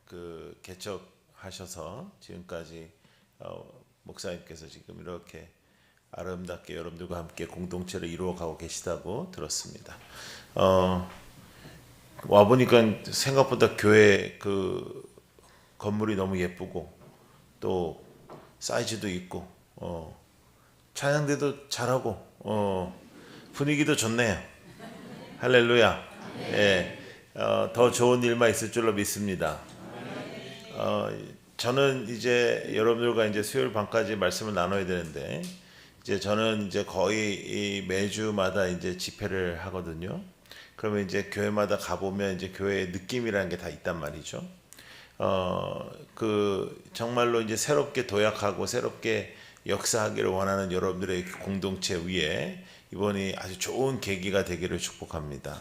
그 개척하셔서 지금까지 목사님께서 지금 이렇게 아름답게 여러분들과 함께 공동체를 이루어가고 계시다고 들었습니다. 와 보니까 생각보다 교회 그 건물이 너무 예쁘고 또 사이즈도 있고 찬양대도 잘하고 분위기도 좋네요. 할렐루야. 예, 더 좋은 일만 있을 줄로 믿습니다. 저는 이제 여러분들과 이제 수요일 밤까지 말씀을 나눠야 되는데 이제 저는 이제 거의 매주마다 이제 집회를 하거든요. 그러면 이제 교회마다 가보면 이제 교회의 느낌이라는 게 다 있단 말이죠. 그 정말로 이제 새롭게 도약하고 새롭게 역사하기를 원하는 여러분들의 공동체 위에 이번이 아주 좋은 계기가 되기를 축복합니다.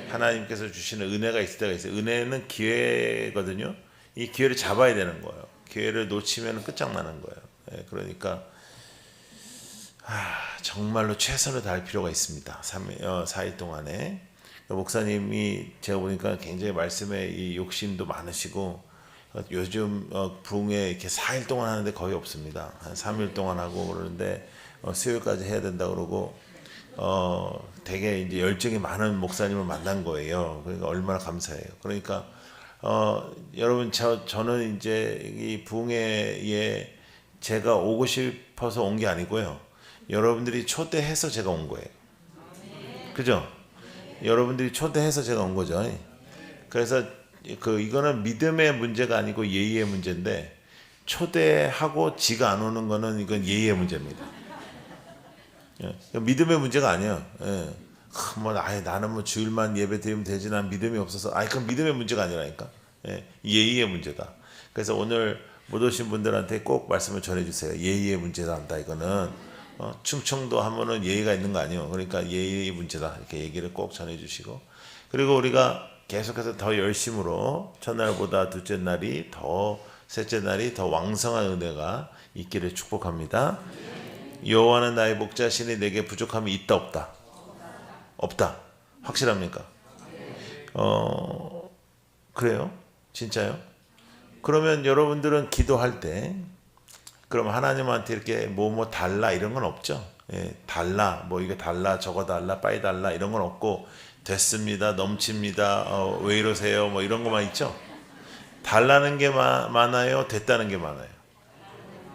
하나님께서 주시는 은혜가 있을 때가 있어요. 은혜는 기회거든요. 이 기회를 잡아야 되는 거예요. 기회를 놓치면 끝장나는 거예요. 그러니까 정말로 최선을 다할 필요가 있습니다. 4일 동안에 목사님이 제가 보니까 굉장히 말씀에 이 욕심도 많으시고 요즘 부흥회 이렇게 4일 동안 하는데 거의 없습니다. 한 3일 동안 하고 그러는데 수요일까지 해야 된다 그러고 되게 이제 열정이 많은 목사님을 만난 거예요. 그러니까 얼마나 감사해요. 그러니까 여러분 저는 이제 이 부흥회에 제가 오고 싶어서 온 게 아니고요. 여러분들이 초대해서 제가 온 거예요. 그죠? 여러분들이 초대해서 제가 온 거죠. 그래서 이거는 믿음의 문제가 아니고 예의의 문제인데 초대하고 지가 안 오는 거는 이건 예의의 문제입니다. 믿음의 문제가 아니에요. 나는 뭐 주일만 예배 드리면 되지 난 믿음이 없어서 그건 믿음의 문제가 아니라니까. 예의의 문제다. 그래서 오늘 못 오신 분들한테 꼭 말씀을 전해주세요. 예의의 문제다. 이거는 충청도 하면은 예의가 있는 거 아니에요. 그러니까 예의의 문제다. 이렇게 얘기를 꼭 전해주시고 그리고 우리가 계속해서 더 열심으로 첫날보다 둘째 날이 더 셋째 날이 더 왕성한 은혜가 있기를 축복합니다. 여호와는 나의 목자시니 내게 부족함이 있다 없다? 없다. 확실합니까? 그래요? 진짜요? 그러면 여러분들은 기도할 때 그럼 하나님한테 이렇게 뭐 달라 이런 건 없죠? 달라 뭐 이거 달라 저거 달라 빨리 달라 이런 건 없고 됐습니다 넘칩니다 왜 이러세요 뭐 이런 것만 있죠? 달라는 게 많아요 됐다는 게 많아요?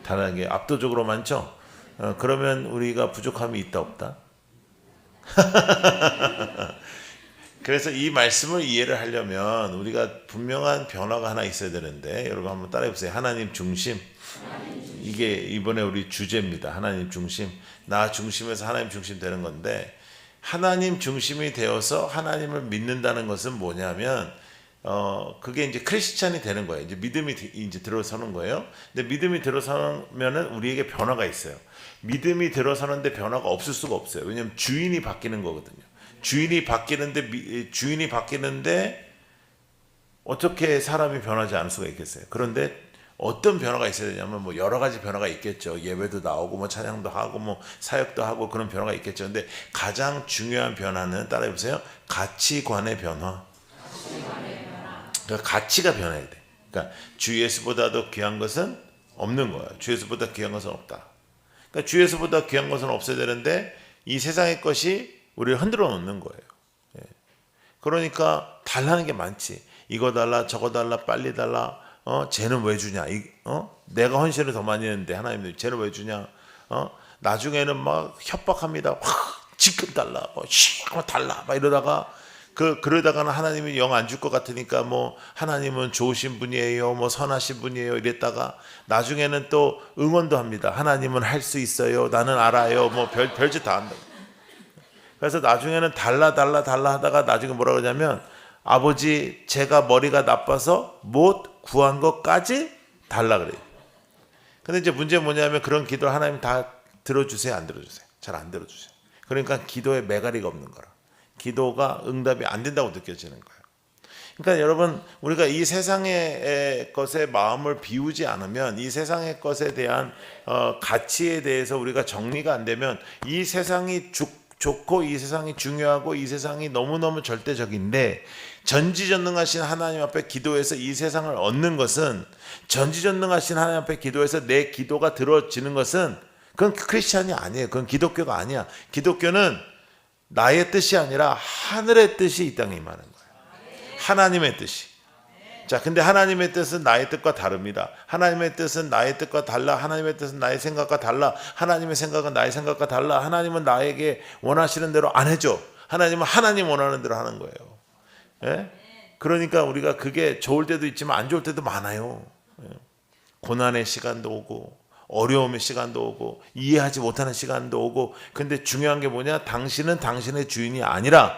달라는 게 압도적으로 많죠? 그러면 우리가 부족함이 있다 없다? 그래서 이 말씀을 이해를 하려면 우리가 분명한 변화가 하나 있어야 되는데 여러분 한번 따라해 보세요. 하나님 중심. 이게 이번에 우리 주제입니다. 하나님 중심. 나 중심에서 하나님 중심 되는 건데 하나님 중심이 되어서 하나님을 믿는다는 것은 뭐냐면 그게 이제 크리스찬이 되는 거예요. 이제 믿음이 이제 들어서는 거예요. 근데 믿음이 들어서면은 우리에게 변화가 있어요. 믿음이 들어서는데 변화가 없을 수가 없어요. 왜냐하면 주인이 바뀌는 거거든요. 주인이 바뀌는데 어떻게 사람이 변하지 않을 수가 있겠어요. 그런데 어떤 변화가 있어야 되냐면 뭐 여러 가지 변화가 있겠죠. 예배도 나오고 뭐 찬양도 하고 뭐 사역도 하고 그런 변화가 있겠죠. 근데 가장 중요한 변화는 따라해 보세요. 가치관의 변화. 그러니까 가치가 변해야 돼. 그러니까 주 예수보다도 귀한 것은 없는 거예요. 주 예수보다 귀한 것은 없다. 그러니까 주 예수보다 귀한 것은 없어야 되는데 이 세상의 것이 우리를 흔들어 놓는 거예요. 그러니까 달라는 게 많지. 이거 달라 저거 달라 빨리 달라 쟤는 왜 주냐 내가 헌신을 더 많이 했는데 하나님 쟤는 왜 주냐 나중에는 막 협박합니다. 지금 달라 달라 막 이러다가 그러다가는 하나님이 영 안 줄 것 같으니까 뭐 하나님은 좋으신 분이에요 뭐 선하신 분이에요 이랬다가 나중에는 또 응원도 합니다. 하나님은 할 수 있어요 나는 알아요 뭐 별짓 다 한다. 그래서 나중에는 달라 하다가 나중에 뭐라 그러냐면 아버지 제가 머리가 나빠서 못 구한 것까지 달라 그래요. 근데 이제 문제는 뭐냐면 그런 기도를 하나님 다 들어주세요 안 들어주세요? 잘 안 들어주세요. 그러니까 기도에 매가리가 없는 거라. 기도가 응답이 안 된다고 느껴지는 거예요. 그러니까 여러분 우리가 이 세상의 것에 마음을 비우지 않으면 이 세상의 것에 대한 가치에 대해서 우리가 정리가 안 되면 이 세상이 좋고 이 세상이 중요하고 이 세상이 너무너무 절대적인데 전지전능하신 하나님 앞에 기도해서 이 세상을 얻는 것은, 전지전능하신 하나님 앞에 기도해서 내 기도가 들어지는 것은 그건 크리스찬이 아니에요. 그건 기독교가 아니야. 기독교는 나의 뜻이 아니라 하늘의 뜻이 이 땅에 임하는 거예요. 하나님의 뜻이. 자, 근데 하나님의 뜻은 나의 뜻과 다릅니다. 하나님의 뜻은 나의 뜻과 달라. 하나님의 뜻은 나의 생각과 달라. 하나님의 생각은 나의 생각과 달라. 하나님은 나에게 원하시는 대로 안 해줘. 하나님은 하나님 원하는 대로 하는 거예요. 예? 그러니까 우리가 그게 좋을 때도 있지만 안 좋을 때도 많아요. 예? 고난의 시간도 오고 어려움의 시간도 오고 이해하지 못하는 시간도 오고. 근데 중요한 게 뭐냐? 당신은 당신의 주인이 아니라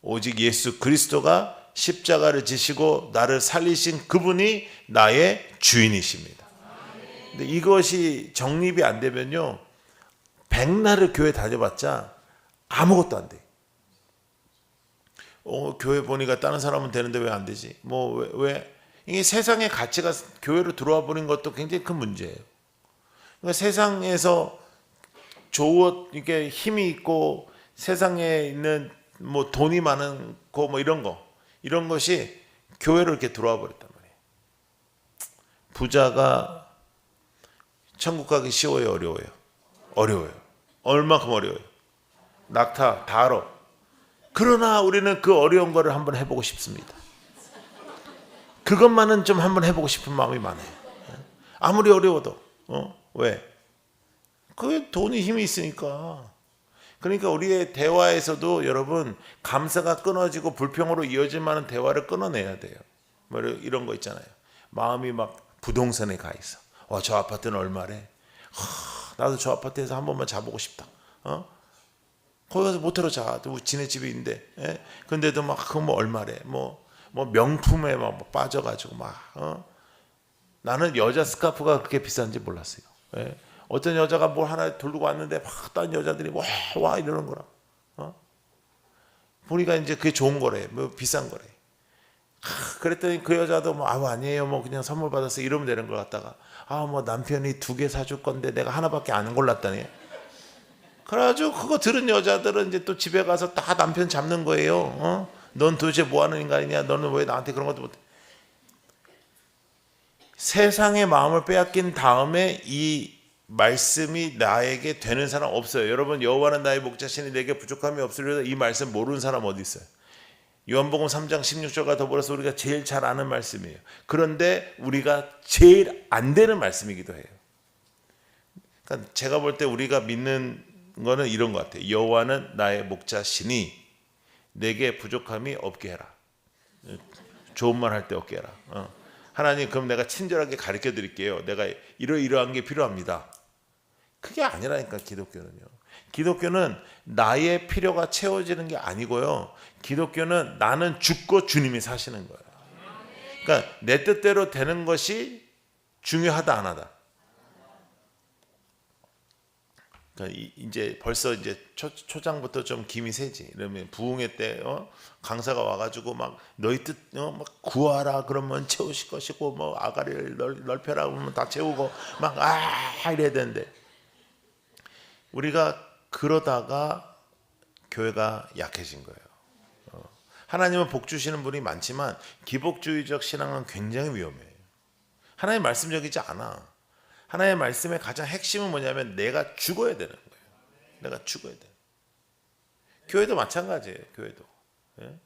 오직 예수 그리스도가 십자가를 지시고 나를 살리신 그분이 나의 주인이십니다. 근데 이것이 정립이 안 되면요, 백날을 교회 다녀봤자 아무것도 안 돼. 교회 보니까 다른 사람은 되는데 왜 안 되지? 왜? 이게 세상의 가치가 교회로 들어와 버린 것도 굉장히 큰 문제예요. 그러니까 세상에서 이게 힘이 있고 세상에 있는 돈이 많고 이런 것이 교회로 이렇게 들어와 버렸단 말이에요. 부자가 천국 가기 쉬워요, 어려워요? 어려워요. 얼마큼 어려워요? 낙타 다 알아. 그러나 우리는 그 어려운 거를 한번 해보고 싶습니다. 그것만은 좀 한번 해보고 싶은 마음이 많아요. 아무리 어려워도. 왜? 그게 돈이 힘이 있으니까. 그러니까 우리의 대화에서도 여러분, 감사가 끊어지고 불평으로 이어질 만한 대화를 끊어내야 돼요. 이런 거 있잖아요. 마음이 막 부동산에 가 있어. 저 아파트는 얼마래? 나도 저 아파트에서 한 번만 자보고 싶다. 거기 가서 모텔로 자. 지네 집이 있는데. 예? 근데도 막 그거 얼마래? 명품에 막 빠져가지고 나는 여자 스카프가 그렇게 비싼지 몰랐어요. 예? 어떤 여자가 뭘 하나 들고 왔는데 막 다른 여자들이 와 이러는 거라. 보니까 이제 그게 좋은 거래. 비싼 거래. 그랬더니 그 여자도 아니에요. 그냥 선물 받았어. 이러면 되는 걸 갖다가 남편이 2개 사줄 건데 내가 하나밖에 안 골랐다니. 그래가지고 그거 들은 여자들은 이제 또 집에 가서 다 남편 잡는 거예요. 넌 도대체 뭐 하는 인간이냐? 너는 왜 나한테 그런 것도 못해? 세상의 마음을 빼앗긴 다음에 이 말씀이 나에게 되는 사람 없어요. 여러분, 여호와는 나의 목자시니 내게 부족함이 없으리로다. 이 말씀 모르는 사람 어디 있어요? 요한복음 3장 16절과 더불어서 우리가 제일 잘 아는 말씀이에요. 그런데 우리가 제일 안 되는 말씀이기도 해요. 그러니까 제가 볼 때 우리가 믿는 거는 이런 것 같아요. 여호와는 나의 목자시니 내게 부족함이 없게 해라. 좋은 말 할 때 없게 해라. 하나님, 그럼 내가 친절하게 가르쳐 드릴게요. 내가 이러이러한 게 필요합니다. 그게 아니라니까. 기독교는 나의 필요가 채워지는 게 아니고요. 기독교는 나는 죽고 주님이 사시는 거예요. 그러니까 내 뜻대로 되는 것이 중요하다 안 하다. 그러니까 이제 벌써 이제 초장부터 좀 김이 새지. 이러면 부흥회 때 강사가 와가지고 막 너희 뜻 막 구하라 그러면 채우실 것이고 아가리를 넓혀라 그러면 다 채우고 막 이래야 되는데, 우리가 그러다가 교회가 약해진 거예요. 하나님은 복 주시는 분이 많지만 기복주의적 신앙은 굉장히 위험해요. 하나님 말씀적이지 않아. 하나님의 말씀의 가장 핵심은 뭐냐면 내가 죽어야 되는 거예요. 내가 죽어야 돼. 교회도 마찬가지예요. 교회도. 예?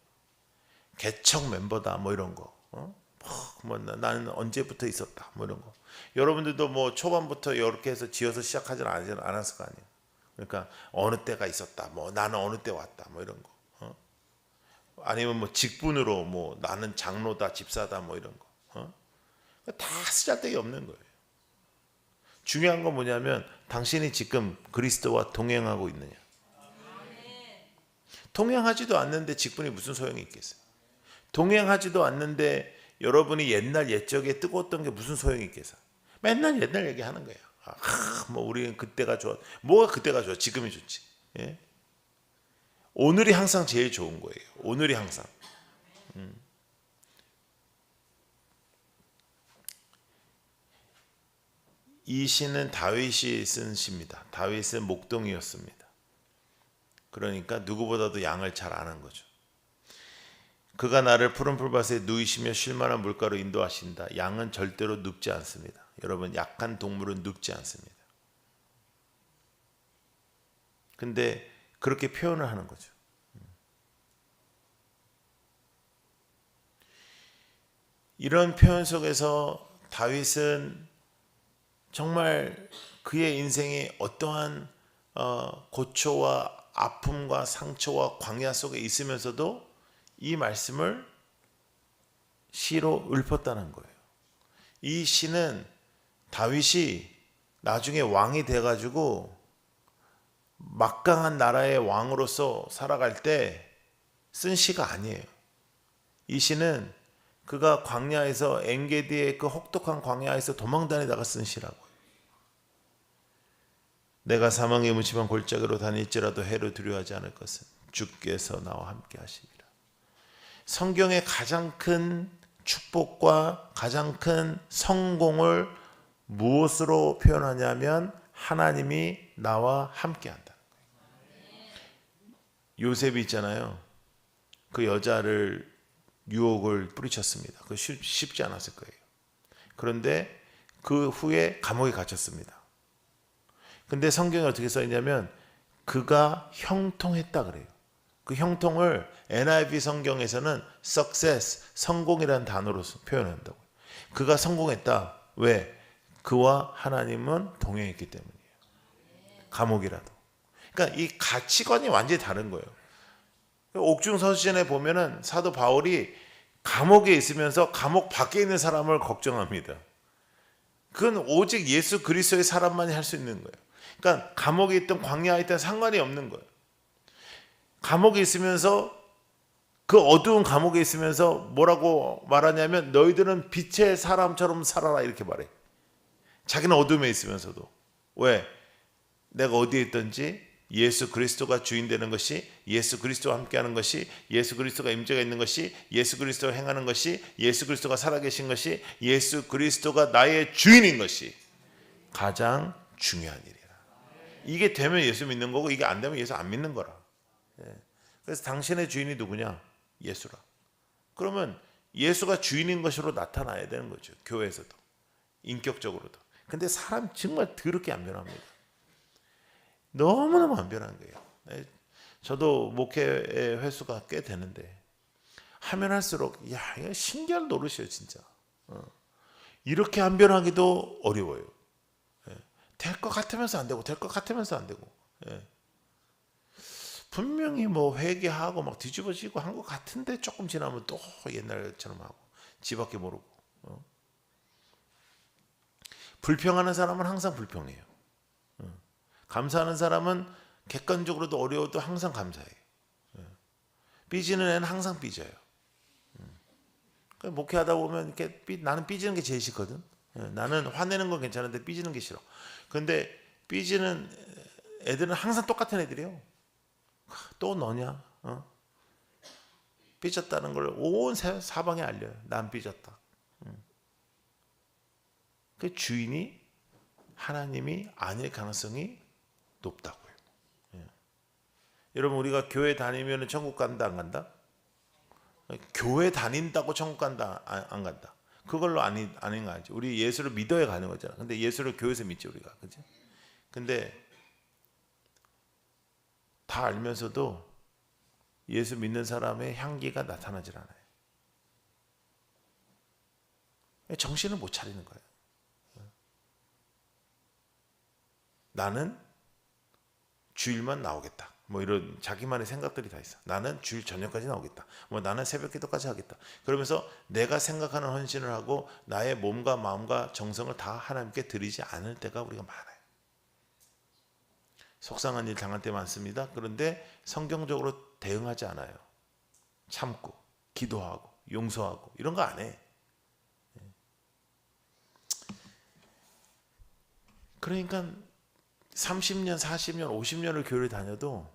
개척 멤버다 이런 거. 나는 언제부터 있었다 이런 거. 여러분들도 초반부터 이렇게 해서 지어서 시작하지 않았을 거 아니에요. 그러니까 어느 때가 있었다. 나는 어느 때 왔다. 이런 거. 아니면 직분으로 나는 장로다, 집사다 이런 거. 다 쓰잘데기 없는 거예요. 중요한 건 뭐냐면 당신이 지금 그리스도와 동행하고 있느냐. 동행하지도 않는데 직분이 무슨 소용이 있겠어요? 동행하지도 않는데 여러분이 옛날 옛적에 뜨거웠던 게 무슨 소용이 있겠어요? 맨날 옛날 얘기하는 거예요. 우리는 그때가 좋아. 뭐가 그때가 좋아? 지금이 좋지. 예? 오늘이 항상 제일 좋은 거예요. 오늘이 항상. 이 시는 다윗이 쓴 시입니다. 다윗은 목동이었습니다. 그러니까 누구보다도 양을 잘 아는 거죠. 그가 나를 푸른 풀밭에 누이시며 쉴만한 물가로 인도하신다. 양은 절대로 눕지 않습니다. 여러분, 약한 동물은 눕지 않습니다. 근데 그렇게 표현을 하는 거죠. 이런 표현 속에서 다윗은 정말 그의 인생에 어떠한 고초와 아픔과 상처와 광야 속에 있으면서도 이 말씀을 시로 읊었다는 거예요. 이 시는 다윗이 나중에 왕이 돼가지고 막강한 나라의 왕으로서 살아갈 때 쓴 시가 아니에요. 이 시는 그가 광야에서 엔게디의 그 혹독한 광야에서 도망다니다가 쓴 시라고요. 내가 사망의 무심한 골짜기로 다닐지라도 해를 두려워하지 않을 것은 주께서 나와 함께 하시리라. 성경의 가장 큰 축복과 가장 큰 성공을 무엇으로 표현하냐면 하나님이 나와 함께 한다. 요셉이 있잖아요. 그 여자를 유혹을 뿌리쳤습니다. 그거 쉽지 않았을 거예요. 그런데 그 후에 감옥에 갇혔습니다. 근데 성경에 어떻게 써 있냐면 그가 형통했다 그래요. 그 형통을 NIV 성경에서는 success, 성공이라는 단어로 표현한다고요. 그가 성공했다. 왜? 그와 하나님은 동행했기 때문이에요. 감옥이라도. 그러니까 이 가치관이 완전히 다른 거예요. 옥중서신에 보면은 사도 바울이 감옥에 있으면서 감옥 밖에 있는 사람을 걱정합니다. 그건 오직 예수 그리스도의 사람만이 할 수 있는 거예요. 그러니까 감옥에 있든 광야에 있든 상관이 없는 거예요. 감옥에 있으면서 그 어두운 감옥에 있으면서 뭐라고 말하냐면 너희들은 빛의 사람처럼 살아라 이렇게 말해. 자기는 어둠에 있으면서도. 왜? 내가 어디에 있든지 예수 그리스도가 주인 되는 것이, 예수 그리스도와 함께하는 것이, 예수 그리스도가 임재가 있는 것이, 예수 그리스도가 행하는 것이, 예수 그리스도가 살아계신 것이, 예수 그리스도가 나의 주인인 것이 가장 중요한 일이라. 이게 되면 예수 믿는 거고 이게 안 되면 예수 안 믿는 거라. 그래서 당신의 주인이 누구냐? 예수라. 그러면 예수가 주인인 것으로 나타나야 되는 거죠. 교회에서도 인격적으로도. 근데 사람 정말 더럽게 안 변합니다. 너무너무 안 변한 거예요. 저도 목회 횟수가 꽤 되는데 하면 할수록 야, 이거 신기한 노릇이에요 진짜. 이렇게 안 변하기도 어려워요. 될 것 같으면서 안 되고 될 것 같으면서 안 되고. 분명히 뭐 회개하고 막 뒤집어지고 한 것 같은데 조금 지나면 또 옛날처럼 하고 지밖에 모르고. 불평하는 사람은 항상 불평해요. 감사하는 사람은 객관적으로도 어려워도 항상 감사해요. 삐지는 애는 항상 삐져요. 목회하다 보면 이렇게 나는 삐지는 게 제일 싫거든. 나는 화내는 건 괜찮은데 삐지는 게 싫어. 그런데 삐지는 애들은 항상 똑같은 애들이에요. 또 너냐? 삐졌다는 걸 온 사방에 알려요. 난 삐졌다. 그 주인이 하나님이 아닐 가능성이 높다고요. 여러분 우리가 교회 다니면 천국 간다 안 간다? 교회 다닌다고 천국 간다 안 간다? 그걸로 아닌 거 아니지. 우리 예수를 믿어야 가는 거잖아. 근데 예수를 교회에서 믿지 우리가, 그렇지? 근데 다 알면서도 예수 믿는 사람의 향기가 나타나질 않아요. 정신을 못 차리는 거예요. 나는 주일만 나오겠다. 뭐 이런 자기만의 생각들이 다 있어. 나는 주일 저녁까지 나오겠다. 뭐 나는 새벽 기도까지 하겠다. 그러면서 내가 생각하는 헌신을 하고 나의 몸과 마음과 정성을 다 하나님께 드리지 않을 때가 우리가 많아요. 속상한 일 당할 때 많습니다. 그런데 성경적으로 대응하지 않아요. 참고 기도하고 용서하고 이런 거 안 해. 그러니까 30년, 40년, 50년을 교회를 다녀도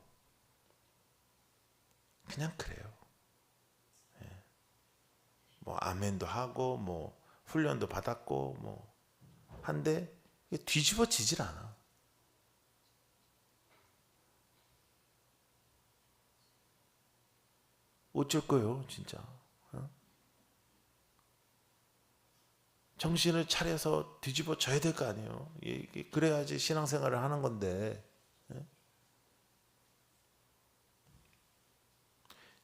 그냥 그래요. 뭐 아멘도 하고 뭐 훈련도 받았고 뭐 한데 뒤집어지질 않아. 어쩔 거예요, 진짜. 정신을 차려서 뒤집어 져야 될 거 아니에요. 그래야지 신앙생활을 하는 건데.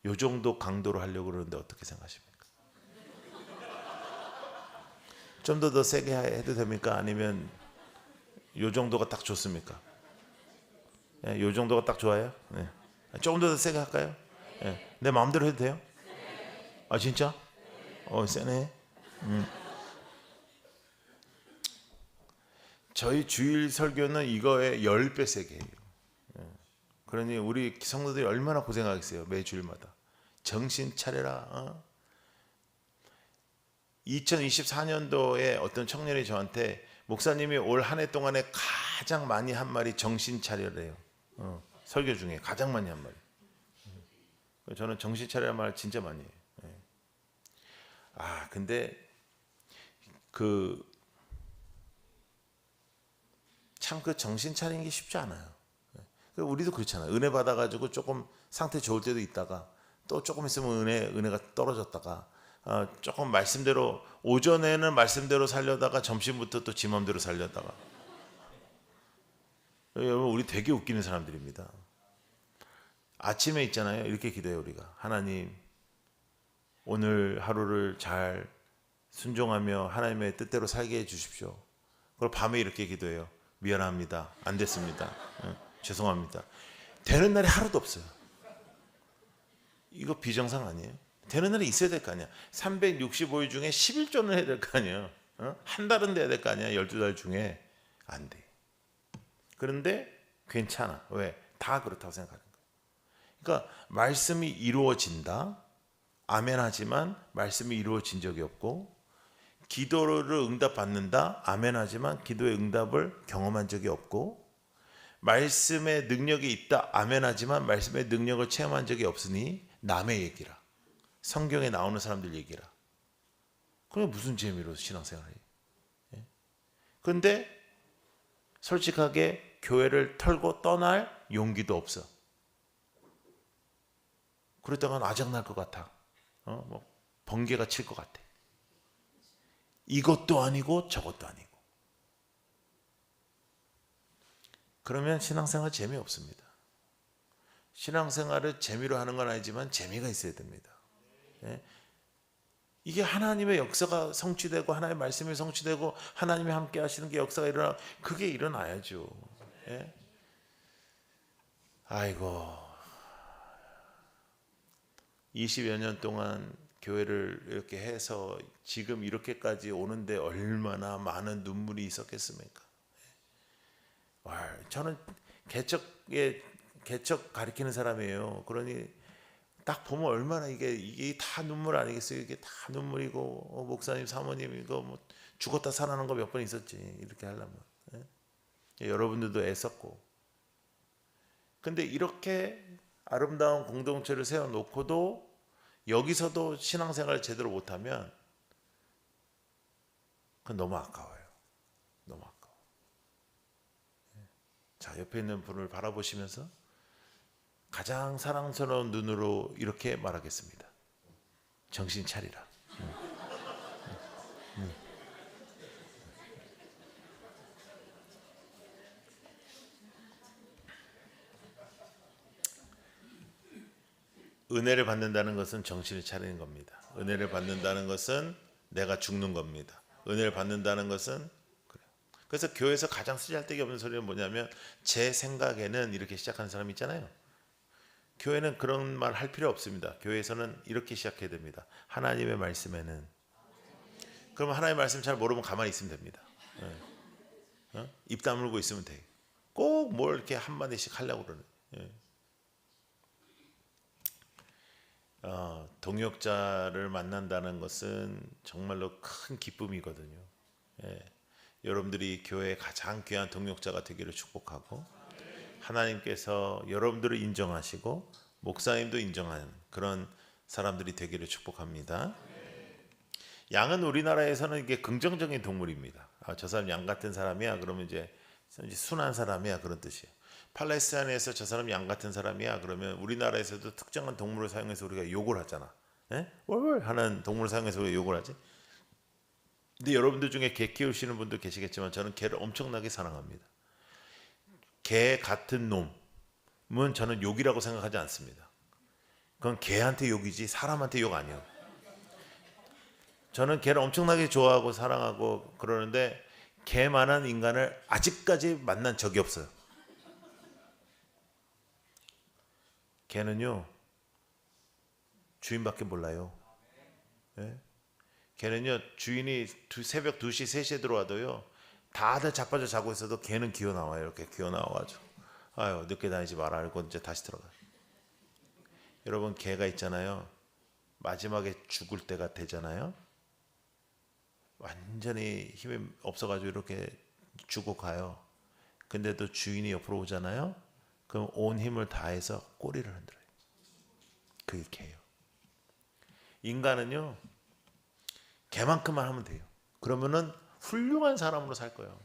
요 정도 강도로 하려고 그러는데 어떻게 생각하십니까? 좀 더 세게 해도 됩니까? 아니면 요 정도가 딱 좋습니까? 예, 요 정도가 딱 좋아요? 네. 조금 더 세게 할까요? 예. 내 마음대로 해도 돼요? 아 진짜? 세네. 저희 주일 설교는 이거에 10배 세게 해요. 그러니 우리 성도들이 얼마나 고생하겠어요. 매 주일마다. 정신 차려라. 2024년도에 어떤 청년이 저한테 목사님이 올 한 해 동안에 가장 많이 한 말이 정신 차려래요. 설교 중에 가장 많이 한 말이. 저는 정신 차려라 말 진짜 많이 해요. 근데 참 그 정신 차리는 게 쉽지 않아요. 우리도 그렇잖아요. 은혜 받아가지고 조금 상태 좋을 때도 있다가 또 조금 있으면 은혜가 떨어졌다가 조금 말씀대로 오전에는 말씀대로 살려다가 점심부터 또 지 맘대로 살려다가 여러분 우리 되게 웃기는 사람들입니다. 아침에 있잖아요. 이렇게 기도해요. 우리가 하나님 오늘 하루를 잘 순종하며 하나님의 뜻대로 살게 해주십시오. 그리고 밤에 이렇게 기도해요. 미안합니다. 안 됐습니다. 죄송합니다. 되는 날이 하루도 없어요. 이거 비정상 아니에요? 되는 날이 있어야 될 거 아니야. 365일 중에 11조는 해야 될 거 아니에요. 한 달은 돼야 될 거 아니야. 12달 중에 안 돼. 그런데 괜찮아. 왜? 다 그렇다고 생각하는 거예요. 그러니까 말씀이 이루어진다. 아멘 하지만 말씀이 이루어진 적이 없고, 기도를 응답받는다. 아멘 하지만 기도의 응답을 경험한 적이 없고, 말씀의 능력이 있다. 아멘 하지만 말씀의 능력을 체험한 적이 없으니 남의 얘기라. 성경에 나오는 사람들 얘기라. 그게 무슨 재미로 신앙생활을 해요? 그런데 솔직하게 교회를 털고 떠날 용기도 없어. 그러다가 아작날 것 같아. 번개가 칠 것 같아. 이것도 아니고 저것도 아니고. 그러면 신앙생활 재미없습니다. 신앙생활을 재미로 하는 건 아니지만 재미가 있어야 됩니다. 이게 하나님의 역사가 성취되고 하나님의 말씀이 성취되고 하나님이 함께 하시는 게 역사가 일어나, 그게 일어나야죠. 아이고, 20여 년 동안 교회를 이렇게 해서 지금 이렇게까지 오는데 얼마나 많은 눈물이 있었겠습니까? 저는 개척 가리키는 사람이에요. 그러니 딱 보면 얼마나 이게 다 눈물 아니겠어요? 이게 다 눈물이고, 목사님, 사모님 이거 뭐 죽었다 살아난 거 몇 번 있었지. 이렇게 하려면. 여러분들도 애썼고. 근데 이렇게 아름다운 공동체를 세워놓고도 여기서도 신앙생활을 제대로 못하면 그건 너무 아까워요. 너무 아까워. 자, 옆에 있는 분을 바라보시면서 가장 사랑스러운 눈으로 이렇게 말하겠습니다. 정신 차리라. 은혜를 받는다는 것은 정신을 차리는 겁니다. 은혜를 받는다는 것은 내가 죽는 겁니다. 은혜를 받는다는 것은 그래요. 그래서 교회에서 가장 쓰잘데기 없는 소리는 뭐냐면, 제 생각에는 이렇게 시작하는 사람이 있잖아요. 교회는 그런 말 할 필요 없습니다. 교회에서는 이렇게 시작해야 됩니다. 하나님의 말씀에는. 그러면 하나님의 말씀 잘 모르면 가만히 있으면 됩니다. 입 다물고 있으면 돼. 꼭 뭘 이렇게 한마디씩 하려고 그러는. 동역자를 만난다는 것은 정말로 큰 기쁨이거든요. 여러분들이 교회의 가장 귀한 동역자가 되기를 축복하고, 하나님께서 여러분들을 인정하시고 목사님도 인정하는 그런 사람들이 되기를 축복합니다. 양은 우리나라에서는 이게 긍정적인 동물입니다. 저 사람 양 같은 사람이야. 그러면 이제 순한 사람이야. 그런 뜻이에요. 팔레스타인에서 저 사람 양 같은 사람이야. 그러면 우리나라에서도 특정한 동물을 사용해서 우리가 욕을 하잖아. 예? 월 하는 동물을 사용해서 우리가 욕을 하지. 근데 여러분들 중에 개 키우시는 분들 계시겠지만 저는 개를 엄청나게 사랑합니다. 개 같은 놈은 저는 욕이라고 생각하지 않습니다. 그건 개한테 욕이지 사람한테 욕 아니에요. 저는 개를 엄청나게 좋아하고 사랑하고 그러는데 개만한 인간을 아직까지 만난 적이 없어요. 개는요 주인밖에 몰라요. 예? 걔는요 주인이 새벽 2시 3시에 들어와도요 다들 자빠져 자고 있어도 걔는 기어 나와요. 이렇게 기어 나와가지고 아유 늦게 다니지 마라 하고 이제 다시 들어가요. 여러분 개가 있잖아요. 마지막에 죽을 때가 되잖아요. 완전히 힘이 없어가지고 이렇게 죽고 가요. 근데도 주인이 옆으로 오잖아요. 그럼 온 힘을 다해서 꼬리를 흔들어요. 그게 개예요. 인간은요 개만큼만 하면 돼요. 그러면은 훌륭한 사람으로 살 거예요.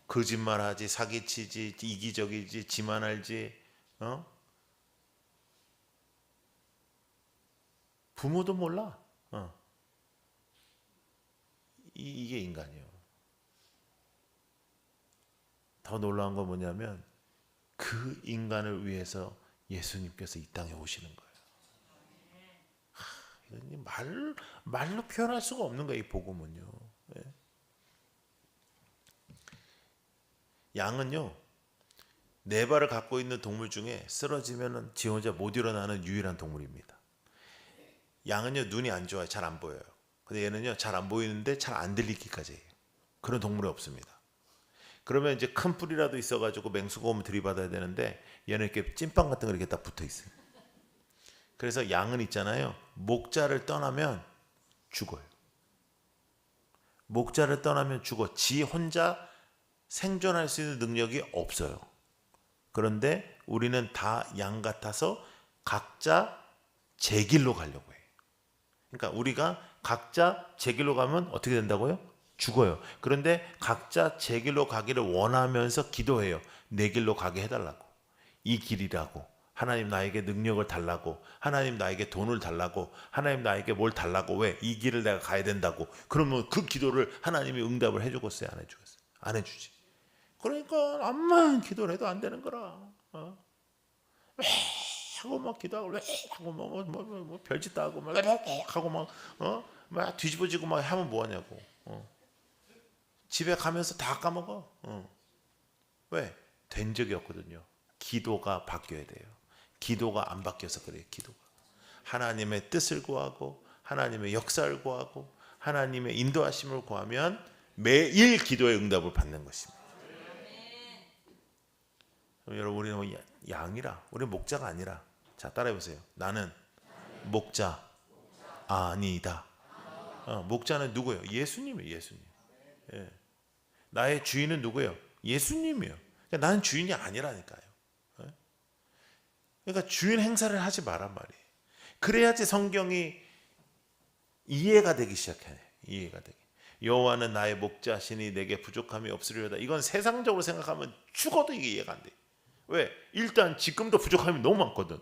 거짓말하지, 사기치지, 이기적이지, 지만 알지, 부모도 몰라. 이게 인간이에요. 더 놀라운 건 뭐냐면 그 인간을 위해서 예수님께서 이 땅에 오시는 거예요. 이건 말로 표현할 수가 없는 거예요. 이 복음은요. 예. 양은요 4발을 갖고 있는 동물 중에 쓰러지면 지 혼자 못 일어나는 유일한 동물입니다. 양은요 눈이 안 좋아요. 잘 안 보여요. 근데 얘는요 잘 안 보이는데 잘 안 들리기까지 해요. 그런 동물이 없습니다. 그러면 이제 큰 뿔이라도 있어가지고 맹수가 오면 들이받아야 되는데 얘는 이렇게 찐빵 같은 거 이렇게 딱 붙어 있어요. 그래서 양은 있잖아요. 목자를 떠나면 죽어요. 목자를 떠나면 죽어. 지 혼자 생존할 수 있는 능력이 없어요. 그런데 우리는 다 양 같아서 각자 제 길로 가려고 해요. 그러니까 우리가 각자 제 길로 가면 어떻게 된다고요? 죽어요. 그런데 각자 제 길로 가기를 원하면서 기도해요. 내 길로 가게 해달라고. 이 길이라고. 하나님 나에게 능력을 달라고. 하나님 나에게 돈을 달라고. 하나님 나에게 뭘 달라고. 왜? 이 길을 내가 가야 된다고. 그러면 그 기도를 하나님이 응답을 해주겠어요? 안 해주겠어요? 안 해주지. 그러니까 암만 기도를 해도 안 되는 거라. 왜 하고 막 기도하고 왜 하고 뭐 별짓 다 하고 막 하고 막 뒤집어지고 막 하면 뭐하냐고. 집에 가면서 다 까먹어. 왜? 된 적이 없거든요. 기도가 바뀌어야 돼요. 기도가 안 바뀌어서 그래요. 기도가 하나님의 뜻을 구하고 하나님의 역사를 구하고 하나님의 인도하심을 구하면 매일 기도의 응답을 받는 것입니다. 여러분 우리는 양이라 우리는 목자가 아니라 자 따라해보세요. 나는 목자 아니다. 목자는 누구예요? 예수님이에요. 예수님. 예. 나의 주인은 누구예요? 예수님이에요. 그러니까 나는 주인이 아니라니까요. 예? 그러니까 주인 행사를 하지 마란 말이에요. 그래야지 성경이 이해가 되기 시작해요. 이해가 되기. 여호와는 나의 목자시니 내게 부족함이 없으리로다. 이건 세상적으로 생각하면 죽어도 이게 이해가 안 돼. 왜? 일단 지금도 부족함이 너무 많거든.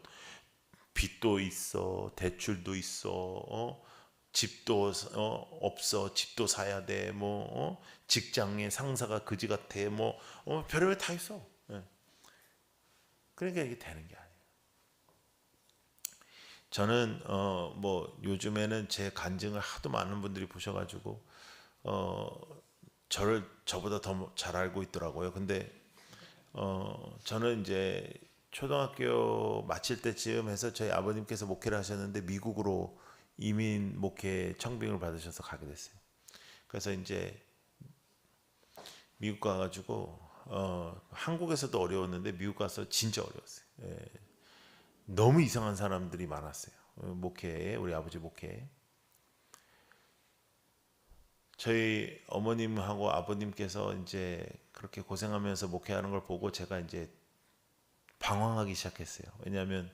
빚도 있어, 대출도 있어, 집도 없어, 집도 사야 돼, 직장의 상사가 그지 같아, 별의별 다 있어. 예. 그러니까 이게 되는 게 아니에요. 저는 요즘에는 제 간증을 하도 많은 분들이 보셔가지고 저보다 더 잘 알고 있더라고요. 근데 저는 이제 초등학교 마칠 때쯤 해서 저희 아버님께서 목회를 하셨는데 미국으로 이민 목회 청빙을 받으셔서 가게 됐어요. 그래서 이제 미국 가가지고 한국에서도 어려웠는데 미국 가서 진짜 어려웠어요. 예. 너무 이상한 사람들이 많았어요. 목회에 우리 아버지 목회에 저희 어머님하고 아버님께서 이제 그렇게 고생하면서 목회하는 걸 보고 제가 이제 방황하기 시작했어요. 왜냐하면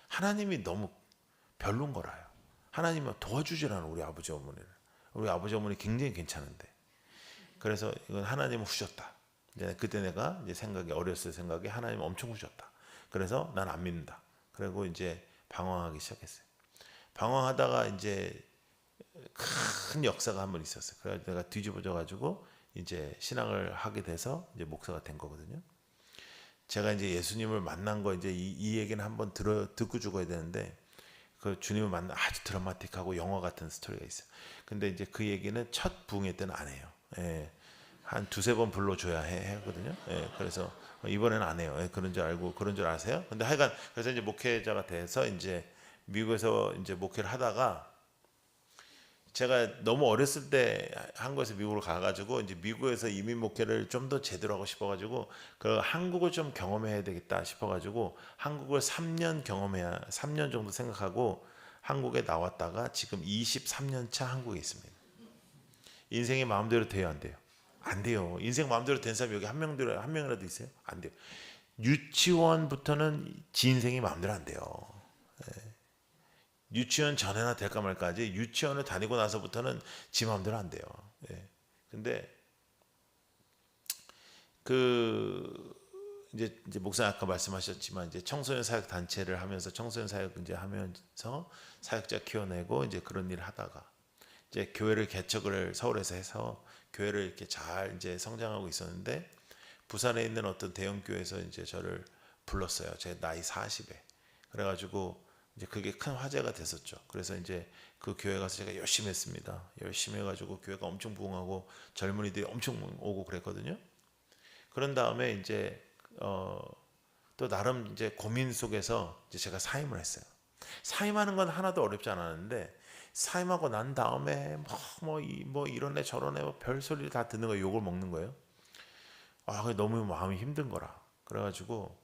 하나님이 너무 별론 거라요. 하나님은 도와주질 않아 우리 아버지 어머니를. 우리 아버지 어머니 굉장히 괜찮은데. 그래서 이건 하나님은 후졌다. 이제 그때 내가 이제 어렸을 생각에 하나님 엄청 주셨다. 그래서 난 안 믿는다. 그리고 이제 방황하기 시작했어요. 방황하다가 이제 큰 역사가 한 번 있었어요. 그래서 내가 뒤집어져 가지고 이제 신앙을 하게 돼서 이제 목사가 된 거거든요. 제가 이제 예수님을 만난 거 이제 이 얘기는 한번 듣고 죽어야 되는데 그 주님을 만나 아주 드라마틱하고 영화 같은 스토리가 있어요. 근데 이제 그 얘기는 첫 부흥회 때는 안 해요. 예. 한 두세 번 불러줘야 하거든요. 예. 그래서 이번에는 안 해요. 예. 그런 줄 알고 그런 줄 아세요? 근데 하여간 그래서 이제 목회자가 돼서 이제 미국에서 이제 목회를 하다가 제가 너무 어렸을 때 한국에서 미국으로 가가지고 이제 미국에서 이민 목회를 좀 더 제대로 하고 싶어가지고 그 한국을 좀 경험해야 되겠다 싶어가지고 한국을 3년 경험해야 3년 정도 생각하고 한국에 나왔다가 지금 23년 차 한국에 있습니다. 인생이 마음대로 돼요, 안 돼요? 안 돼요. 인생 마음대로 된 사람이 여기 한 명이라도 있어요? 안 돼요. 유치원부터는 지 인생이 마음대로 안 돼요. 유치원 전에나 될까 말까지 유치원을 다니고 나서부터는 지 마음대로 안 돼요. 예. 근데 그 이제 목사 아까 말씀하셨지만 이제 청소년 사역 단체를 하면서 청소년 사역 이제 하면서 사역자 키워내고 이제 그런 일을 하다가 이제 교회를 개척을 서울에서 해서 교회를 이렇게 잘 이제 성장하고 있었는데 부산에 있는 어떤 대형 교회에서 이제 저를 불렀어요. 제 나이 40에. 그래가지고 이제 그게 큰 화제가 됐었죠. 그래서 이제 그 교회 가서 제가 열심히 했습니다. 열심히 해가지고 교회가 엄청 부흥하고 젊은이들이 엄청 오고 그랬거든요. 그런 다음에 이제 또 나름 이제 고민 속에서 이제 제가 사임을 했어요. 사임하는 건 하나도 어렵지 않았는데 사임하고 난 다음에 뭐 이런 애 저런 애 별 소리를 다 듣는 거예요. 욕을 먹는 거예요. 아, 그게 너무 마음이 힘든 거라. 그래가지고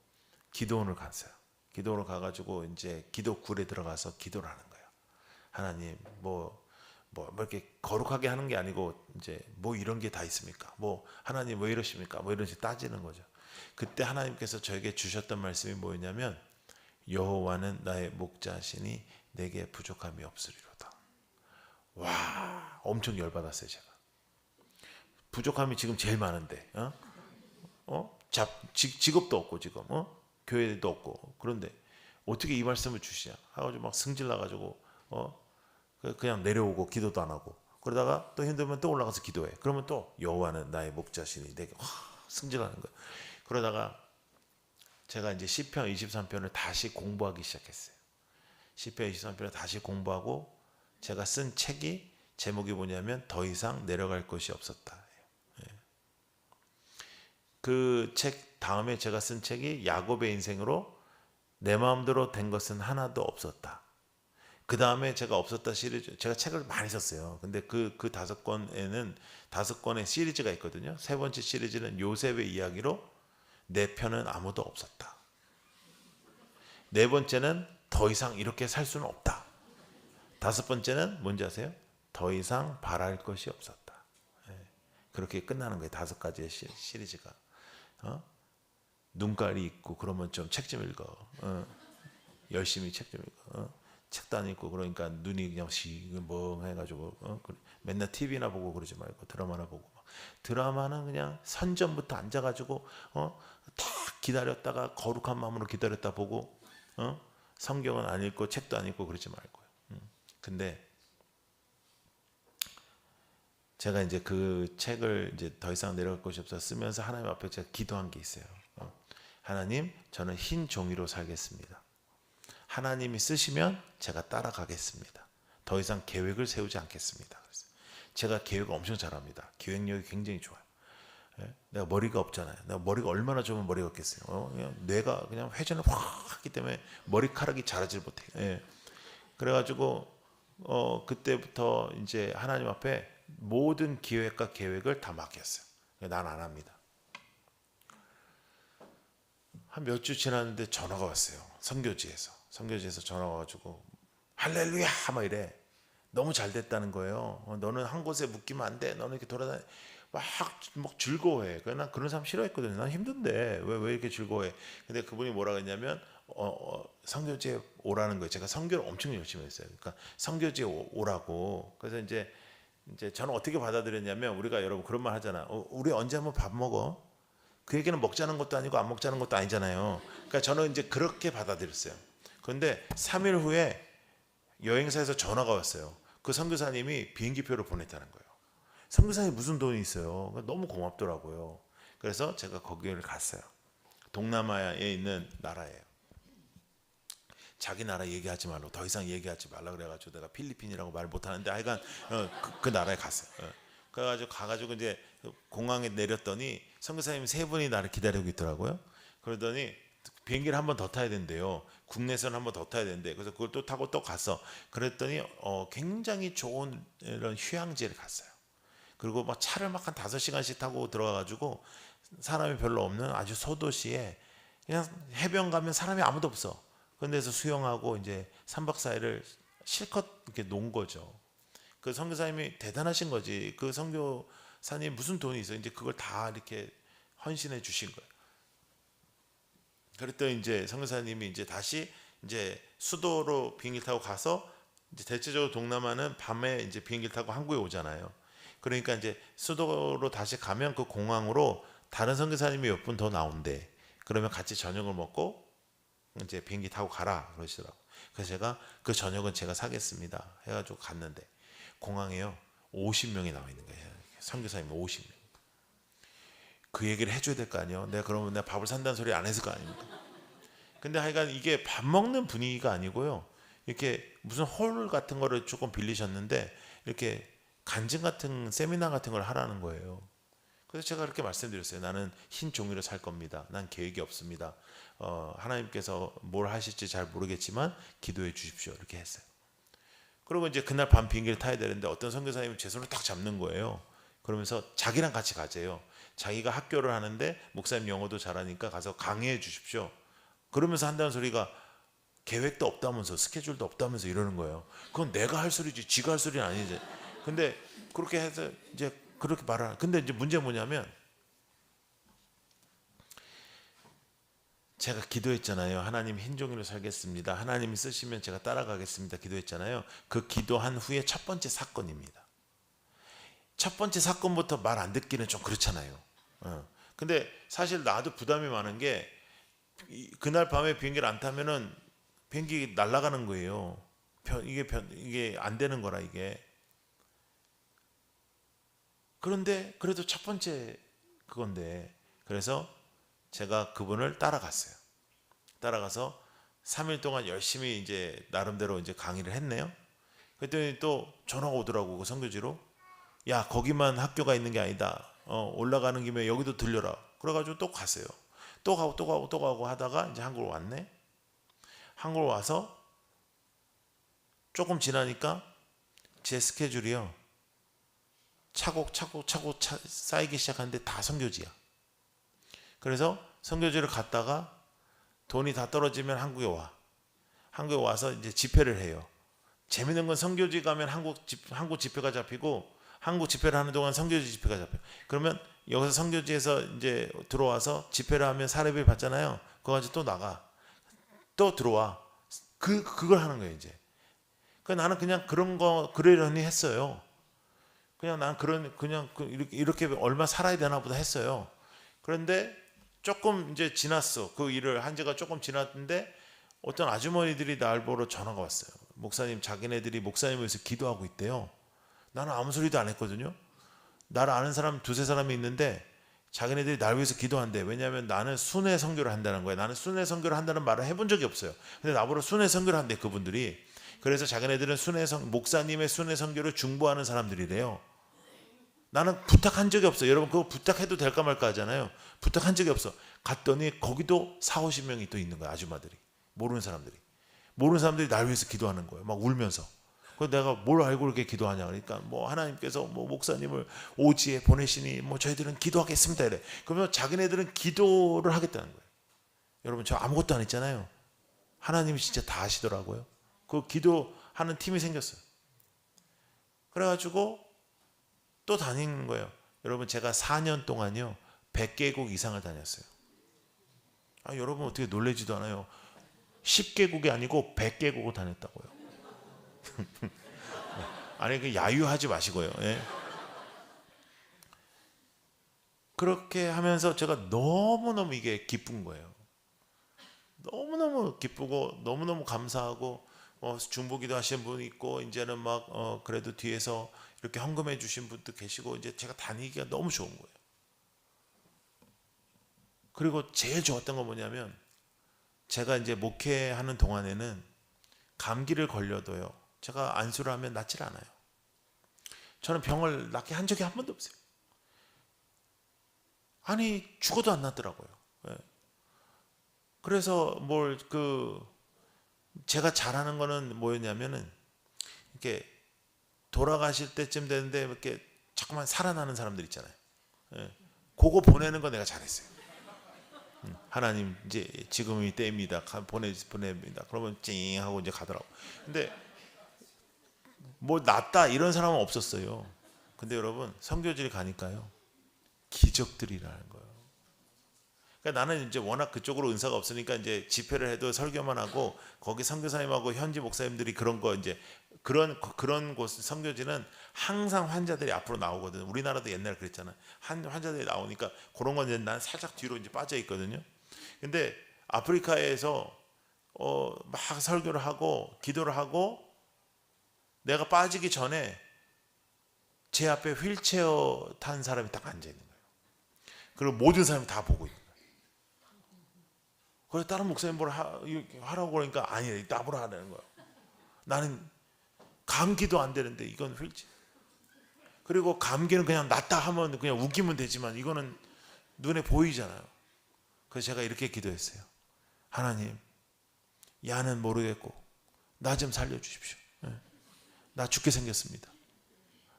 기도원을 갔어요. 기도원을 가가지고 이제 기도굴에 들어가서 기도를 하는 거예요. 하나님, 뭐 이렇게 거룩하게 하는 게 아니고 이제 뭐 이런 게 다 있습니까? 뭐 하나님 왜 이러십니까? 뭐 이런 식으로 따지는 거죠. 그때 하나님께서 저에게 주셨던 말씀이 뭐였냐면 여호와는 나의 목자시니 내게 부족함이 없으리로다. 와, 엄청 열받았어요, 제가. 부족함이 지금 제일 많은데, 직업도 없고 지금, 교회도 없고 그런데 어떻게 이 말씀을 주시냐? 하고 막 승질 나가지고, 그냥 내려오고 기도도 안 하고 그러다가 또 힘들면 또 올라가서 기도해. 그러면 또 여호와는 나의 목자시니 내게 승질나는 거야. 그러다가 제가 이제 시편 23편을 다시 공부하기 시작했어요. 시편 23편을 다시 공부하고 제가 쓴 책이 제목이 뭐냐면 더 이상 내려갈 것이 없었다. 그 책 다음에 제가 쓴 책이 야곱의 인생으로 내 마음대로 된 것은 하나도 없었다. 그 다음에 제가 없었다 시리즈, 제가 책을 많이 썼어요. 근데 그 5권에는 5권의 시리즈가 있거든요. 세 번째 시리즈는 요셉의 이야기로 내 편은 아무도 없었다. 네 번째는 더 이상 이렇게 살 수는 없다. 5번째는 뭔지 아세요? 더 이상 바랄 것이 없었다. 그렇게 끝나는 거예요. 5가지의 시리즈가. 눈깔이 있고 그러면 좀 책 좀 읽어. 열심히 책 좀 읽어. 책도 안 읽고 그러니까 눈이 그냥 멍해가지고 맨날 TV나 보고 그러지 말고 드라마나 보고 드라마는 그냥 선전부터 앉아가지고 다 기다렸다가 거룩한 마음으로 기다렸다 보고 성경은 안 읽고 책도 안 읽고 그러지 말고요. 근데 제가 이제 그 책을 이제 더 이상 내려갈 곳이 없어 쓰면서 하나님 앞에 제가 기도한 게 있어요. 하나님, 저는 흰 종이로 살겠습니다. 하나님이 쓰시면 제가 따라가겠습니다. 더 이상 계획을 세우지 않겠습니다. 그래서 제가 계획을 엄청 잘합니다. 기획력이 굉장히 좋아요. 내가 머리가 없잖아요. 내가 머리가 얼마나 좋으면 머리가 없겠어요. 그냥 뇌가 그냥 회전을 확 하기 때문에 머리카락이 자라질 못해요. 그래가지고 그때부터 이제 하나님 앞에 모든 기획과 계획을 다 맡겼어요. 난 안 합니다. 한 몇 주 지났는데 전화가 왔어요. 선교지에서 전화가 와가지고 할렐루야 막 이래. 너무 잘 됐다는 거예요. 너는 한 곳에 묶이면 안 돼. 너는 이렇게 돌아다니 막 즐거워해. 난 그런 사람 싫어했거든요. 난 힘든데 왜 이렇게 즐거워해? 근데 그분이 뭐라고 했냐면 선교지에 오라는 거예요. 제가 선교를 엄청 열심히 했어요. 그러니까 선교지에 오라고. 그래서 이제 저는 어떻게 받아들였냐면 우리가 여러분 그런 말 하잖아. 우리 언제 한번 밥 먹어? 그 얘기는 먹자는 것도 아니고 안 먹자는 것도 아니잖아요. 그러니까 저는 이제 그렇게 받아들였어요. 그런데 3일 후에 여행사에서 전화가 왔어요. 그 선교사님이 비행기표를 보냈다는 거예요. 선교사에 무슨 돈이 있어요. 너무 고맙더라고요. 그래서 제가 거기를 갔어요. 동남아에 있는 나라예요. 자기 나라 얘기하지 말고 더 이상 얘기하지 말라 그래가지고 내가 필리핀이라고 말 못하는데 하여간 그 나라에 갔어요. 그래가지고 가가지고 이제 공항에 내렸더니 선교사님 세 분이 나를 기다리고 있더라고요. 그러더니 비행기를 한 번 더 타야 된대요. 국내선 한 번 더 타야 된대. 그래서 그걸 또 타고 또 갔어. 그랬더니 굉장히 좋은 이런 휴양지를 갔어요. 그리고 막 차를 막 한 5시간씩 타고 들어가가지고 사람이 별로 없는 아주 소도시에 그냥 해변 가면 사람이 아무도 없어. 그런데서 수영하고 이제 3박 4일을 실컷 이렇게 논 거죠. 그 선교사님이 대단하신 거지. 그 선교사님 무슨 돈이 있어? 이제 그걸 다 이렇게 헌신해 주신 거예요. 그랬더니 이제 선교사님이 이제 다시 이제 수도로 비행기 타고 가서 이제 대체적으로 동남아는 밤에 이제 비행기 타고 한국에 오잖아요. 그러니까 이제 수도로 다시 가면 그 공항으로 다른 선교사님이 몇 분 더 나온대. 그러면 같이 저녁을 먹고 이제 비행기 타고 가라 그러시더라고. 그래서 제가 그 저녁은 제가 사겠습니다 해가지고 갔는데 공항에요 50명이 나와 있는 거예요. 선교사님 50명. 그 얘기를 해줘야 될 거 아니에요. 내가 그러면 내가 밥을 산다는 소리 안 했을 거 아닙니까? 근데 하여간 이게 밥 먹는 분위기가 아니고요. 이렇게 무슨 홀 같은 거를 조금 빌리셨는데 이렇게 간증 같은 세미나 같은 걸 하라는 거예요. 그래서 제가 그렇게 말씀드렸어요. 나는 흰 종이로 살 겁니다. 난 계획이 없습니다. 하나님께서 뭘 하실지 잘 모르겠지만 기도해 주십시오. 이렇게 했어요. 그리고 이제 그날 밤 비행기를 타야 되는데 어떤 선교사님이 제 손을 딱 잡는 거예요. 그러면서 자기랑 같이 가재요. 자기가 학교를 하는데 목사님 영어도 잘하니까 가서 강의해 주십시오. 그러면서 한다는 소리가 계획도 없다면서 스케줄도 없다면서 이러는 거예요. 그건 내가 할 소리지 지가 할 소리는 아니지. 근데 그렇게 해서 이제 그렇게 말하는. 근데 이제 문제가 뭐냐면 제가 기도했잖아요. 하나님 흰 종이로 살겠습니다. 하나님이 쓰시면 제가 따라가겠습니다. 기도했잖아요. 그 기도한 후에 첫 번째 사건입니다. 첫 번째 사건부터 말 안 듣기는 좀 그렇잖아요. 근데 사실 나도 부담이 많은 게 그날 밤에 비행기를 안 타면은 비행기 날아가는 거예요. 이게 안 되는 거라 이게. 그런데 그래도 첫 번째 그건데 그래서 제가 그분을 따라갔어요. 따라가서 3일 동안 열심히 이제 나름대로 이제 강의를 했네요. 그랬더니 또 전화가 오더라고 그 선교지로. 야 거기만 학교가 있는 게 아니다. 올라가는 김에 여기도 들려라. 그래가지고 또 갔어요. 또 가고 하다가 이제 한국으로 왔네. 한국으로 와서 조금 지나니까 제 스케줄이요. 차곡차곡 쌓이기 시작하는데 다 선교지야. 그래서 선교지를 갔다가 돈이 다 떨어지면 한국에 와. 한국에 와서 이제 집회를 해요. 재밌는 건 선교지 가면 한국 집회가 잡히고 한국 집회를 하는 동안 선교지 집회가 잡혀요. 그러면 여기서 선교지에서 이제 들어와서 집회를 하면 사례비를 받잖아요. 그거 가지고 또 나가. 또 들어와. 그걸 하는 거예요, 이제. 나는 그냥 그런 거 그러려니 했어요. 그냥 난 이렇게 얼마 살아야 되나 보다 했어요. 그런데 조금 이제 지났어. 그 일을 한 지가 조금 지났는데 어떤 아주머니들이 날 보러 전화가 왔어요. 목사님, 자기네들이 목사님을 위해서 기도하고 있대요. 나는 아무 소리도 안 했거든요. 나를 아는 사람 두세 사람이 있는데 자기네들이 날 위해서 기도한대. 왜냐하면 나는 순회 선교를 한다는 거야. 나는 순회 선교를 한다는 말을 해본 적이 없어요. 근데 나보러 순회 선교를 한대 그분들이. 그래서 자기네들은 목사님의 순회 선교를 중보하는 사람들이래요. 나는 부탁한 적이 없어요. 여러분 그거 부탁해도 될까 말까 하잖아요. 부탁한 적이 없어. 갔더니 거기도 40-50명이 또 있는 거야. 아줌마들이. 모르는 사람들이 날 위해서 기도하는 거예요. 막 울면서. 그래서 내가 뭘 알고 그렇게 기도하냐. 그러니까 뭐 하나님께서 뭐 목사님을 오지에 보내시니 뭐 저희들은 기도하겠습니다. 이래. 그러면 자기네들은 기도를 하겠다는 거예요. 여러분 저 아무것도 안 했잖아요. 하나님이 진짜 다 하시더라고요. 그 기도하는 팀이 생겼어요. 그래가지고 또 다니는 거예요. 여러분 제가 4년 동안요 100개국 이상을 다녔어요. 여러분 어떻게 놀라지도 않아요. 10개국이 아니고 100개국을 다녔다고요. 아니 그 야유하지 마시고요. 예. 그렇게 하면서 제가 너무너무 이게 기쁜 거예요. 너무너무 기쁘고 너무너무 감사하고 중보기도 하시는 분이 있고 이제는 막 그래도 뒤에서 이렇게 헌금해 주신 분도 계시고 이제 제가 다니기가 너무 좋은 거예요. 그리고 제일 좋았던 건 뭐냐면 제가 이제 목회하는 동안에는 감기를 걸려도요. 제가 안수를 하면 낫질 않아요. 저는 병을 낫게 한 적이 한 번도 없어요. 아니 죽어도 안 낫더라고요. 예. 그래서 제가 잘하는 거는 뭐였냐면은 이렇게 돌아가실 때쯤 되는데 이렇게 자꾸만 살아나는 사람들 있잖아요. 예. 그거 보내는 거 내가 잘했어요. 하나님 이제 지금이 때입니다. 보냅니다. 그러면 찡 하고 이제 가더라고. 근데 뭐 낫다 이런 사람은 없었어요. 근데 여러분 선교지를 가니까요. 기적들이라는 거예요. 그러니까 나는 이제 워낙 그쪽으로 은사가 없으니까 이제 집회를 해도 설교만 하고 거기 선교사님하고 현지 목사님들이 그런 거 이제 그런 곳 선교지는 항상 환자들이 앞으로 나오거든요. 우리나라도 옛날에 그랬잖아요. 환자들이 나오니까 그런 건 이제 난 살짝 뒤로 이제 빠져 있거든요. 근데 아프리카에서 막 설교를 하고 기도를 하고 내가 빠지기 전에 제 앞에 휠체어 탄 사람이 딱 앉아 있는 거예요. 그리고 모든 사람이 다 보고 있는 거예요. 그래서 다른 목사님 하라고 그러니까 아니래, 나보라 하라는 거예요. 나는 감기도 안 되는데 이건 휠체어. 그리고 감기는 그냥 낫다 하면 그냥 웃기면 되지만 이거는 눈에 보이잖아요. 그래서 제가 이렇게 기도했어요. 하나님, 야는 모르겠고 나 좀 살려주십시오. 나 죽게 생겼습니다.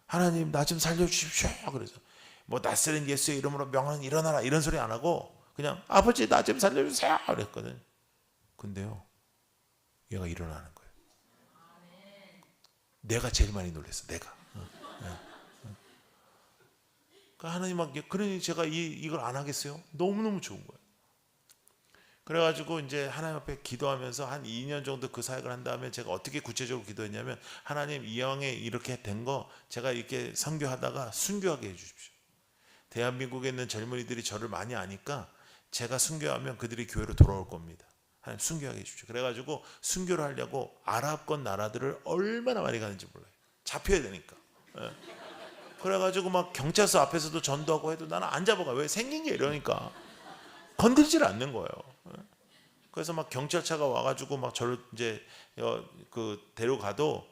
하나님, 나 좀 살려주십시오. 그래서 뭐 나쓰는 예수의 이름으로 명하는 일어나라 이런 소리 안 하고 그냥 아버지 나 좀 살려주세요 그랬거든. 근데요, 얘가 일어나는 거예요. 내가 제일 많이 놀랐어. 내가. 그러니까 하나님 막 그러니 제가 이걸 안 하겠어요? 너무너무 좋은 거예요. 그래가지고 이제 하나님 앞에 기도하면서 한 2년 정도 그 사역을 한 다음에 제가 어떻게 구체적으로 기도했냐면 하나님 이왕에 이렇게 된 거 제가 이렇게 선교하다가 순교하게 해주십시오. 대한민국에 있는 젊은이들이 저를 많이 아니까 제가 순교하면 그들이 교회로 돌아올 겁니다. 하나님 순교하게 해주십시오. 그래가지고 순교를 하려고 아랍권 나라들을 얼마나 많이 가는지 몰라요. 잡혀야 되니까. 예. 그래가지고 막 경찰서 앞에서도 전도하고 해도 나는 안 잡아가. 왜? 생긴 게 이러니까 건들질 않는 거예요. 그래서 막 경찰차가 와가지고 막 저를 이제 데려가도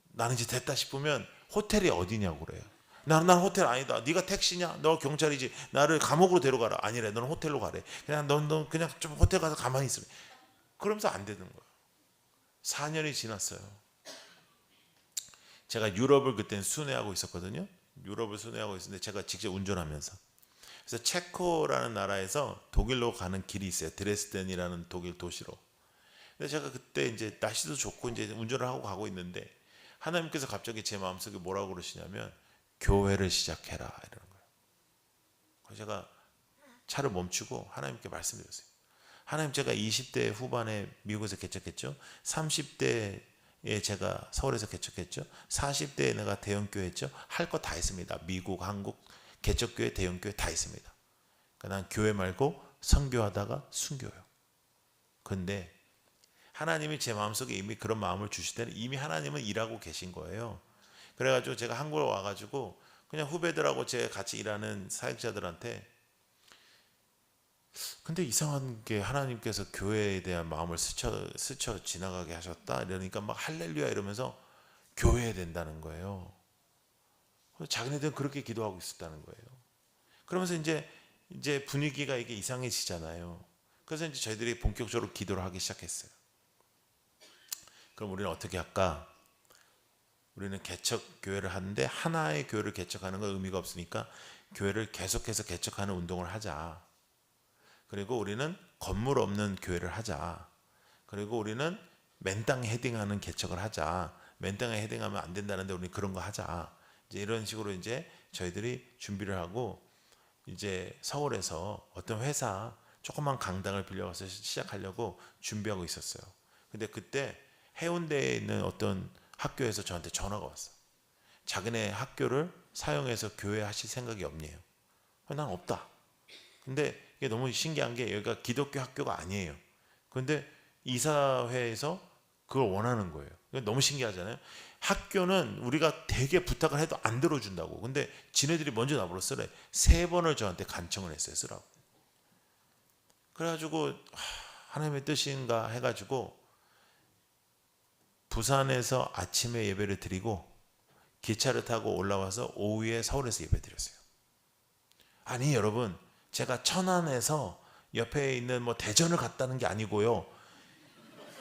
나는 이제 됐다 싶으면 호텔이 어디냐고 그래요. 난 호텔 아니다. 네가 택시냐? 너 경찰이지. 나를 감옥으로 데려가라. 아니래. 너는 호텔로 가래. 그냥 넌 그냥 좀 호텔 가서 가만히 있으래. 그러면서 안 되는 거예요. 4년이 지났어요. 제가 유럽을 그때는 순회하고 있었거든요. 유럽을 순회하고 있었는데 제가 직접 운전하면서. 그래서 체코라는 나라에서 독일로 가는 길이 있어요. 드레스덴이라는 독일 도시로. 근데 제가 그때 이제 날씨도 좋고 이제 운전을 하고 가고 있는데 하나님께서 갑자기 제 마음속에 뭐라고 그러시냐면 교회를 시작해라 이러는 거예요. 그래서 제가 차를 멈추고 하나님께 말씀드렸어요. 하나님, 제가 20대 후반에 미국에서 개척했죠. 30대에 제가 서울에서 개척했죠. 40대에 내가 대형교회 했죠. 할 거 다 했습니다. 미국, 한국 개척교회, 대형교회 다 있습니다. 그러니까 난 교회 말고 선교하다가 순교요. 근데 하나님이 제 마음속에 이미 그런 마음을 주실 때는 이미 하나님은 일하고 계신 거예요. 그래가지고 제가 한국에 와가지고 그냥 후배들하고 제가 같이 일하는 사역자들한테 근데 이상한 게 하나님께서 교회에 대한 마음을 스쳐 지나가게 하셨다 이러니까 막 할렐루야 이러면서 교회에 된다는 거예요. 자기네들은 그렇게 기도하고 있었다는 거예요. 그러면서 이제 분위기가 이게 이상해지잖아요. 그래서 이제 저희들이 본격적으로 기도를 하기 시작했어요. 그럼 우리는 어떻게 할까? 우리는 개척 교회를 하는데 하나의 교회를 개척하는 건 의미가 없으니까 교회를 계속해서 개척하는 운동을 하자. 그리고 우리는 건물 없는 교회를 하자. 그리고 우리는 맨땅에 헤딩하는 개척을 하자. 맨땅에 헤딩하면 안 된다는데 우리는 그런 거 하자. 이제 이런 식으로 이제 저희들이 준비를 하고 이제 서울에서 어떤 회사 조그만 강당을 빌려가서 시작하려고 준비하고 있었어요. 근데 그때 해운대에 있는 어떤 학교에서 저한테 전화가 왔어. 자기네 학교를 사용해서 교회 하실 생각이 없네요. 난 없다. 근데 이게 너무 신기한 게 여기가 기독교 학교가 아니에요. 그런데 이사회에서 그걸 원하는 거예요. 너무 신기하잖아요. 학교는 우리가 되게 부탁을 해도 안 들어준다고. 근데 지네들이 먼저 나보러 쓰래. 3번을 저한테 간청을 했어요. 쓰라고. 그래가지고 하나님의 뜻인가 해가지고 부산에서 아침에 예배를 드리고 기차를 타고 올라와서 오후에 서울에서 예배 드렸어요. 아니 여러분, 제가 천안에서 옆에 있는 뭐 대전을 갔다는 게 아니고요.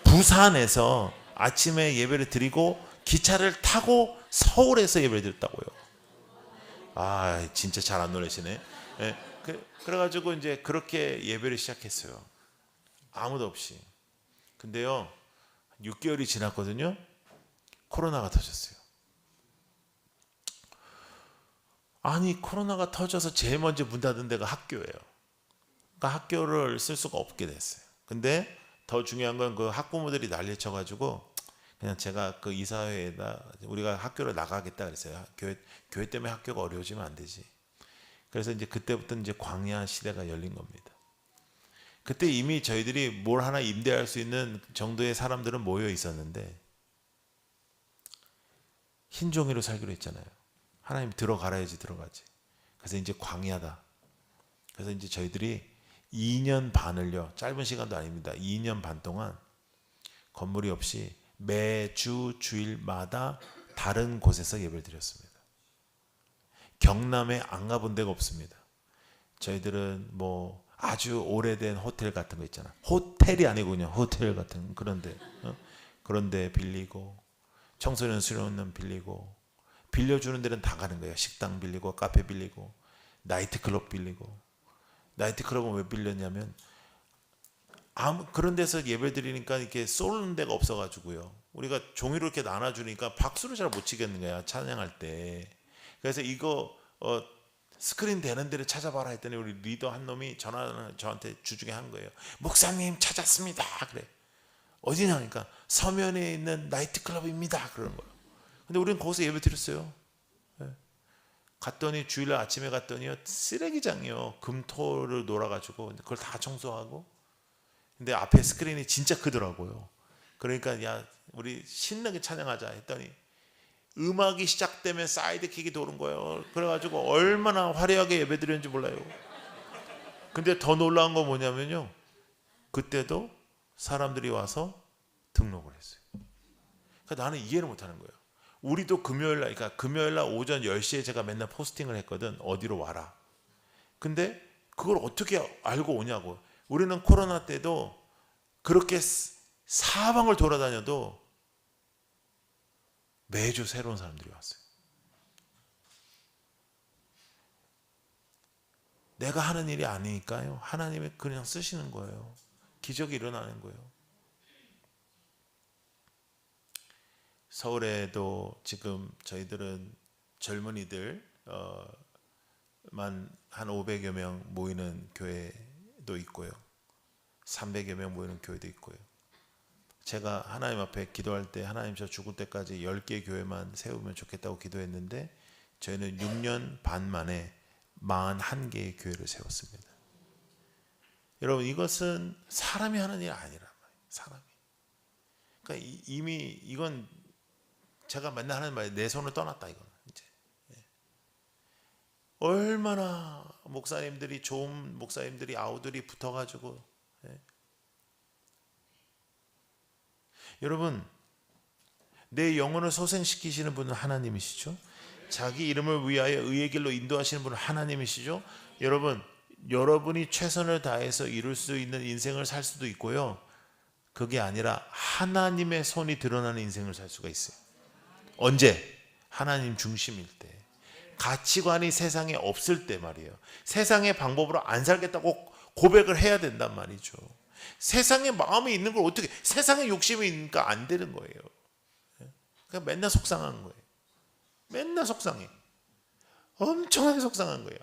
부산에서 아침에 예배를 드리고 기차를 타고 서울에서 예배를 드렸다고요. 아, 진짜 잘 안 놀라시네. 예, 그래가지고 이제 그렇게 예배를 시작했어요. 아무도 없이. 근데요, 6개월이 지났거든요. 코로나가 터졌어요. 아니, 코로나가 터져서 제일 먼저 문 닫은 데가 학교예요. 그러니까 학교를 쓸 수가 없게 됐어요. 근데 더 중요한 건 그 학부모들이 난리 쳐가지고 그냥 제가 그 이사회에다 우리가 학교를 나가겠다 그랬어요. 교회 때문에 학교가 어려워지면 안 되지. 그래서 이제 그때부터 이제 광야 시대가 열린 겁니다. 그때 이미 저희들이 뭘 하나 임대할 수 있는 정도의 사람들은 모여 있었는데 흰 종이로 살기로 했잖아요. 하나님 들어가라야지 들어가지. 그래서 이제 광야다. 그래서 이제 저희들이 2년 반을요. 짧은 시간도 아닙니다. 2년 반 동안 건물이 없이 매주 주일마다 다른 곳에서 예배를 드렸습니다. 경남에 안 가본 데가 없습니다. 저희들은 뭐 아주 오래된 호텔 같은 거 있잖아. 호텔이 아니고 그냥 호텔 같은 그런데 그런데 빌리고 청소년 수련원 빌리고 빌려주는 데는 다 가는 거예요. 식당 빌리고 카페 빌리고 나이트클럽 빌리고. 나이트클럽은 왜 빌렸냐면 그런 데서 예배 드리니까 이렇게 쏘는 데가 없어가지고요. 우리가 종이로 이렇게 나눠주니까 박수를 잘 못 치겠는 거야 찬양할 때. 그래서 이거 스크린 되는 데를 찾아봐라 했더니 우리 리더 한 놈이 전화를 저한테 주중에 한 거예요. 목사님 찾았습니다. 그래. 어디냐 하니까 서면에 있는 나이트클럽입니다. 그러는 거예요. 근데 우리는 거기서 예배 드렸어요. 갔더니 주일날 아침에 갔더니요 쓰레기장이요. 금토를 놀아가지고 그걸 다 청소하고. 근데 앞에 스크린이 진짜 크더라고요. 그러니까 야 우리 신나게 찬양하자 했더니 음악이 시작되면 사이드킥이 도는 거예요. 그래가지고 얼마나 화려하게 예배드렸는지 몰라요. 근데 더 놀라운 건 뭐냐면요. 그때도 사람들이 와서 등록을 했어요. 그러니까 나는 이해를 못하는 거예요. 우리도 금요일날, 그러니까 금요일날 오전 10시에 제가 맨날 포스팅을 했거든. 어디로 와라. 근데 그걸 어떻게 알고 오냐고. 우리는 코로나 때도 그렇게 사방을 돌아다녀도 매주 새로운 사람들이 왔어요. 내가 하는 일이 아니니까요. 하나님이 그냥 쓰시는 거예요. 기적이 일어나는 거예요. 서울에도 지금 저희들은 젊은이들 한 500여 명 모이는 교회도 있고요. 300여 명 모이는 교회도 있고요. 제가 하나님 앞에 기도할 때 하나님 저 죽을 때까지 10개 교회만 세우면 좋겠다고 기도했는데 저희는 6년 반 만에 41개의 교회를 세웠습니다. 여러분 이것은 사람이 하는 일 아니란 말이에요. 사람이. 그러니까 이미 이건 제가 맨날 하는 말이에요. 내 손을 떠났다 이거는 이제. 얼마나 목사님들이 좋은 목사님들이 아우들이 붙어가지고 여러분 내 영혼을 소생시키시는 분은 하나님이시죠. 자기 이름을 위하여 의의 길로 인도하시는 분은 하나님이시죠. 여러분 여러분이 최선을 다해서 이룰 수 있는 인생을 살 수도 있고요. 그게 아니라 하나님의 손이 드러나는 인생을 살 수가 있어요. 언제? 하나님 중심일 때. 가치관이 세상에 없을 때 말이에요. 세상의 방법으로 안 살겠다고 고백을 해야 된단 말이죠. 세상에 마음이 있는 걸 어떻게 세상에 욕심이 있으니까 안 되는 거예요. 그러니까 맨날 속상한 거예요. 맨날 속상해. 엄청나게 속상한 거예요.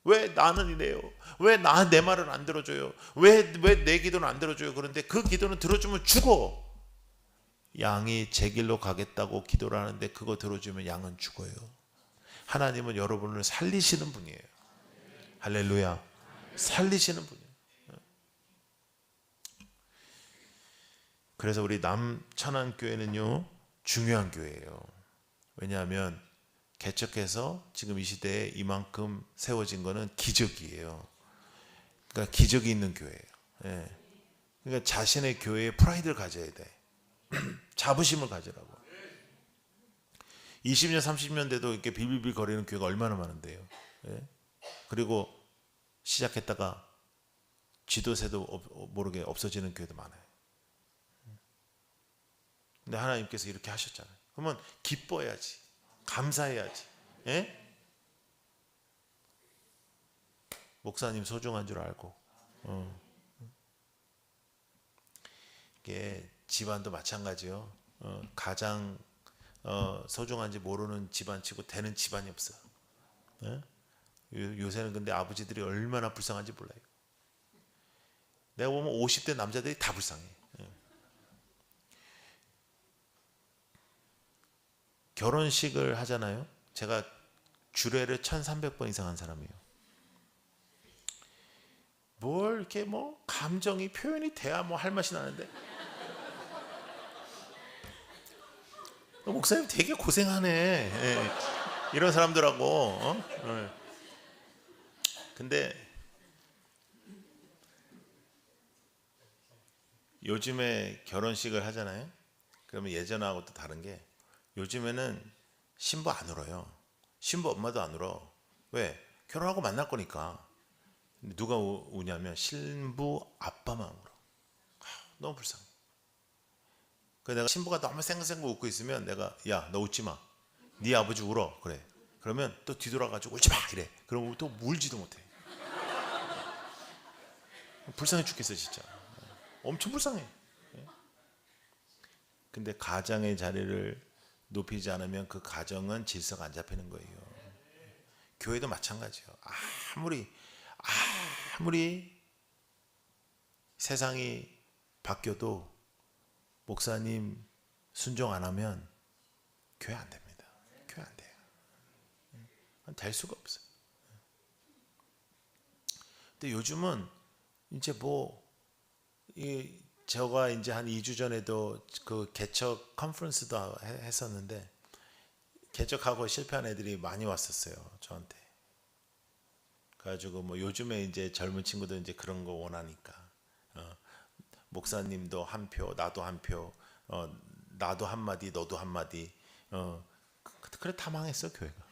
왜 나는 이래요? 왜 내 말을 안 들어줘요? 왜 내 기도는 안 들어줘요? 그런데 그 기도는 들어주면 죽어. 양이 제 길로 가겠다고 기도를 하는데 그거 들어주면 양은 죽어요. 하나님은 여러분을 살리시는 분이에요. 할렐루야. 살리시는 분이에요. 그래서 우리 남천안교회는요 중요한 교회예요. 왜냐하면 개척해서 지금 이 시대에 이만큼 세워진 거는 기적이에요. 그러니까 기적이 있는 교회예요. 예. 그러니까 자신의 교회에 프라이드를 가져야 돼. 자부심을 가지라고. 20년 30년 돼도 이렇게 빌빌빌 거리는 교회가 얼마나 많은데요. 예? 그리고 시작했다가 지도새도 모르게 없어지는 교회도 많아요. 근데 하나님께서 이렇게 하셨잖아요. 그러면 기뻐해야지. 감사해야지. 예? 목사님 소중한 줄 알고. 이게 집안도 마찬가지요. 가장 소중한지 모르는 집안 치고 되는 집안이 없어요. 예? 요새는 근데 아버지들이 얼마나 불쌍한지 몰라요. 내가 보면 50대 남자들이 다 불쌍해. 예. 결혼식을 하잖아요. 제가 주례를 1300번 이상 한 사람이에요. 뭘 이렇게 뭐 감정이 표현이 돼야 뭐 할 맛이 나는데. 목사님 되게 고생하네. 예. 이런 사람들하고. 예. 근데 요즘에 결혼식을 하잖아요. 그러면 예전하고 또 다른 게 요즘에는 신부 안 울어요. 신부 엄마도 안 울어. 왜? 결혼하고 만날 거니까. 근데 누가 우냐면 신부 아빠만 울어. 너무 불쌍해. 그래서 내가 신부가 너무 생생하게 웃고 있으면 내가 야, 너 웃지 마. 네 아버지 울어. 그래. 그러면 또 뒤돌아가지고 울지 마. 이래. 그러면 또 울지도 못해. 불쌍해 죽겠어 진짜. 엄청 불쌍해. 근데 가장의 자리를 높이지 않으면 그 가정은 질서가 안 잡히는 거예요. 교회도 마찬가지예요. 아무리 세상이 바뀌어도 목사님 순종 안 하면 교회 안 됩니다. 교회 안 돼요. 될 수가 없어요. 근데 요즘은 이제 제가 이제 한 2주 전에도 그 개척 컨퍼런스도 했었는데 개척하고 실패한 애들이 많이 왔었어요. 저한테. 그래가지고 뭐 요즘에 이제 젊은 친구들 이제 그런 거 원하니까 목사님도 한 표, 나도 한 표, 나도 한 마디, 너도 한 마디. 그래 다 망했어 교회가.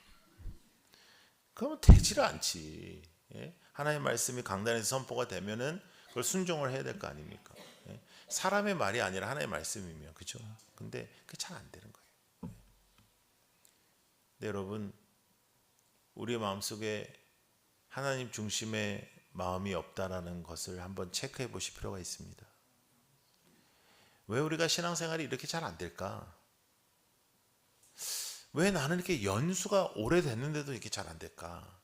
그러면 되지를 않지. 예? 하나님의 말씀이 강단에서 선포가 되면은 그걸 순종을 해야 될 거 아닙니까? 예? 사람의 말이 아니라 하나님의 말씀이며, 그죠? 근데 그게 잘 안 되는 거예요. 네, 여러분, 우리의 마음속에 하나님 중심의 마음이 없다라는 것을 한번 체크해 보실 필요가 있습니다. 왜 우리가 신앙생활이 이렇게 잘 안 될까? 왜 나는 이렇게 연수가 오래됐는데도 이렇게 잘 안 될까?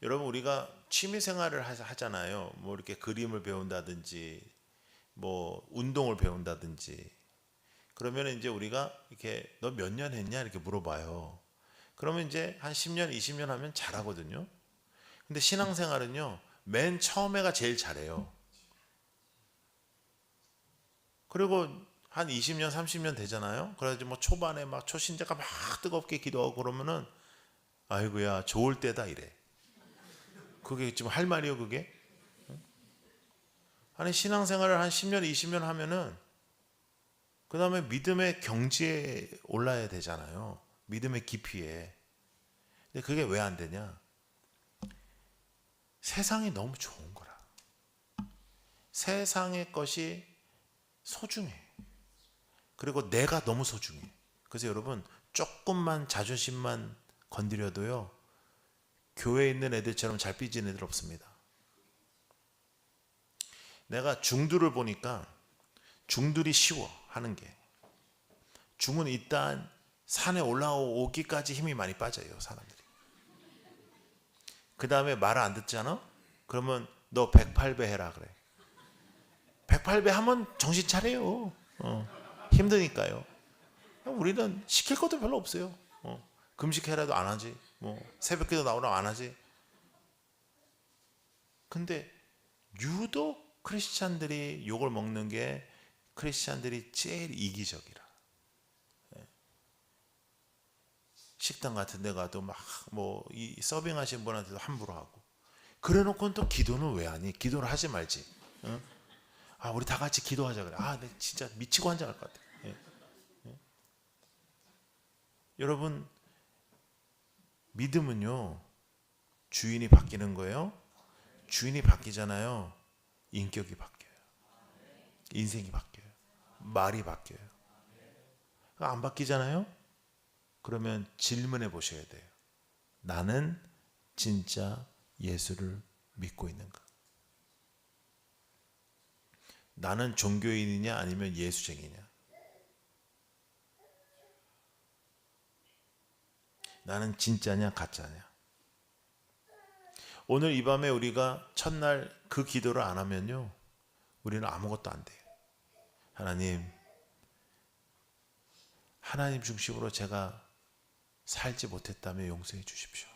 여러분, 우리가 취미생활을 하잖아요. 뭐 이렇게 그림을 배운다든지 뭐 운동을 배운다든지. 그러면 이제 우리가 이렇게 너 몇 년 했냐 이렇게 물어봐요. 그러면 이제 한 10년, 20년 하면 잘하거든요. 근데 신앙생활은요, 맨 처음에가 제일 잘해요. 그리고 한 20년, 30년 되잖아요. 그래가지고 뭐 초반에 막 초신자가 막 뜨겁게 기도하고 그러면은 아이고야, 좋을 때다 이래. 그게 지금 할 말이요, 그게? 아니, 신앙생활을 한 10년, 20년 하면은 그 다음에 믿음의 경지에 올라야 되잖아요. 믿음의 깊이에. 근데 그게 왜 안 되냐? 세상이 너무 좋은 거라. 세상의 것이 소중해. 그리고 내가 너무 소중해. 그래서 여러분, 조금만 자존심만 건드려도요, 교회에 있는 애들처럼 잘 삐지는 애들 없습니다. 내가 중들을 보니까 중들이 쉬워 하는 게. 중은 일단 산에 올라오기까지 힘이 많이 빠져요, 사람들이. 그 다음에 말을 안 듣잖아? 그러면 너 108배 해라 그래. 108배 하면 정신 차려요. 힘드니까요. 우리는 시킬 것도 별로 없어요. 금식해라도 안 하지. 뭐 새벽기도 나오라고 안 하지. 근데 유독 크리스찬들이 욕을 먹는 게 크리스찬들이 제일 이기적이라. 식당 같은 데 가도 막 뭐 이 서빙하신 분한테도 함부로 하고, 그래 놓고는 또 기도는 왜 하니? 기도를 하지 말지. 응? 아, 우리 다 같이 기도하자 그래. 아, 내 진짜 미치고 환장할 것 같아. 예. 예. 여러분, 믿음은요, 주인이 바뀌는 거예요. 주인이 바뀌잖아요. 인격이 바뀌어요. 인생이 바뀌어요. 말이 바뀌어요. 안 바뀌잖아요. 그러면 질문해 보셔야 돼요. 나는 진짜 예수를 믿고 있는가? 나는 종교인이냐 아니면 예수쟁이냐? 나는 진짜냐 가짜냐? 오늘 이 밤에 우리가 첫날 그 기도를 안 하면요, 우리는 아무것도 안 돼요. 하나님 중심으로 제가 살지 못했다면 용서해 주십시오.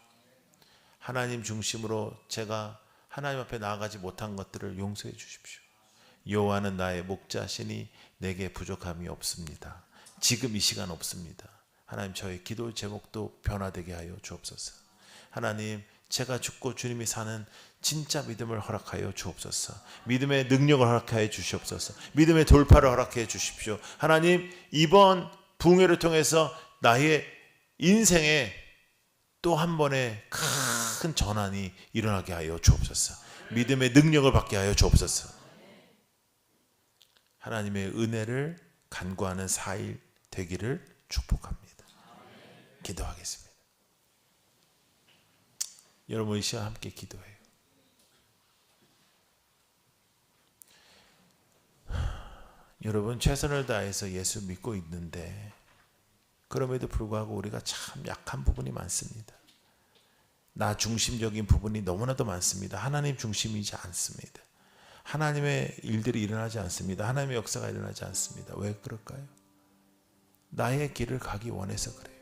하나님 중심으로 제가 하나님 앞에 나아가지 못한 것들을 용서해 주십시오. 여호와는 나의 목자시니 내게 부족함이 없습니다. 지금 이 시간 없습니다. 하나님, 저의 기도 제목도 변화되게 하여 주옵소서. 하나님, 제가 죽고 주님이 사는 진짜 믿음을 허락하여 주옵소서. 믿음의 능력을 허락하여 주시옵소서. 믿음의 돌파를 허락해 주십시오. 하나님, 이번 붕괴를 통해서 나의 인생에 또 한 번의 큰 전환이 일어나게 하여 주옵소서. 믿음의 능력을 받게 하여 주옵소서. 하나님의 은혜를 간구하는 4일 되기를 축복합니다. 기도하겠습니다. 여러분, 이 시간 함께 기도해요. 여러분, 최선을 다해서 예수 믿고 있는데 그럼에도 불구하고 우리가 참 약한 부분이 많습니다. 나 중심적인 부분이 너무나도 많습니다. 하나님 중심이지 않습니다. 하나님의 일들이 일어나지 않습니다. 하나님의 역사가 일어나지 않습니다. 왜 그럴까요? 나의 길을 가기 원해서 그래요.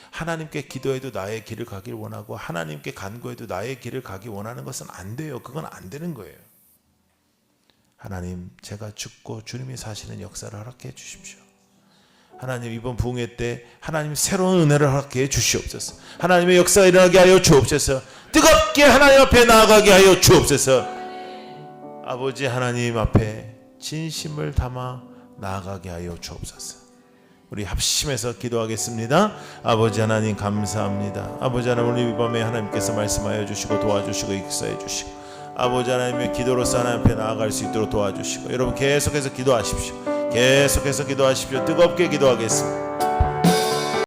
하나님께 기도해도 나의 길을 가길 원하고, 하나님께 간구해도 나의 길을 가기 원하는 것은 안 돼요. 그건 안 되는 거예요. 하나님, 제가 죽고 주님이 사시는 역사를 허락해 주십시오. 하나님, 이번 부흥회 때 하나님 새로운 은혜를 허락해 주시옵소서. 하나님의 역사가 일어나게 하여 주옵소서. 뜨겁게 하나님 앞에 나아가게 하여 주옵소서. 아버지 하나님 앞에 진심을 담아 나아가게 하여 주옵소서. 우리 합심해서 기도하겠습니다. 아버지 하나님, 감사합니다. 아버지 하나님, 오늘 이 밤에 하나님께서 말씀하여 주시고 도와주시고 역사해 주시고, 아버지 하나님의 기도로서 하나님 앞에 나아갈 수 있도록 도와주시고, 여러분 계속해서 기도하십시오. 계속해서 기도하십시오. 뜨겁게 기도하겠습니다.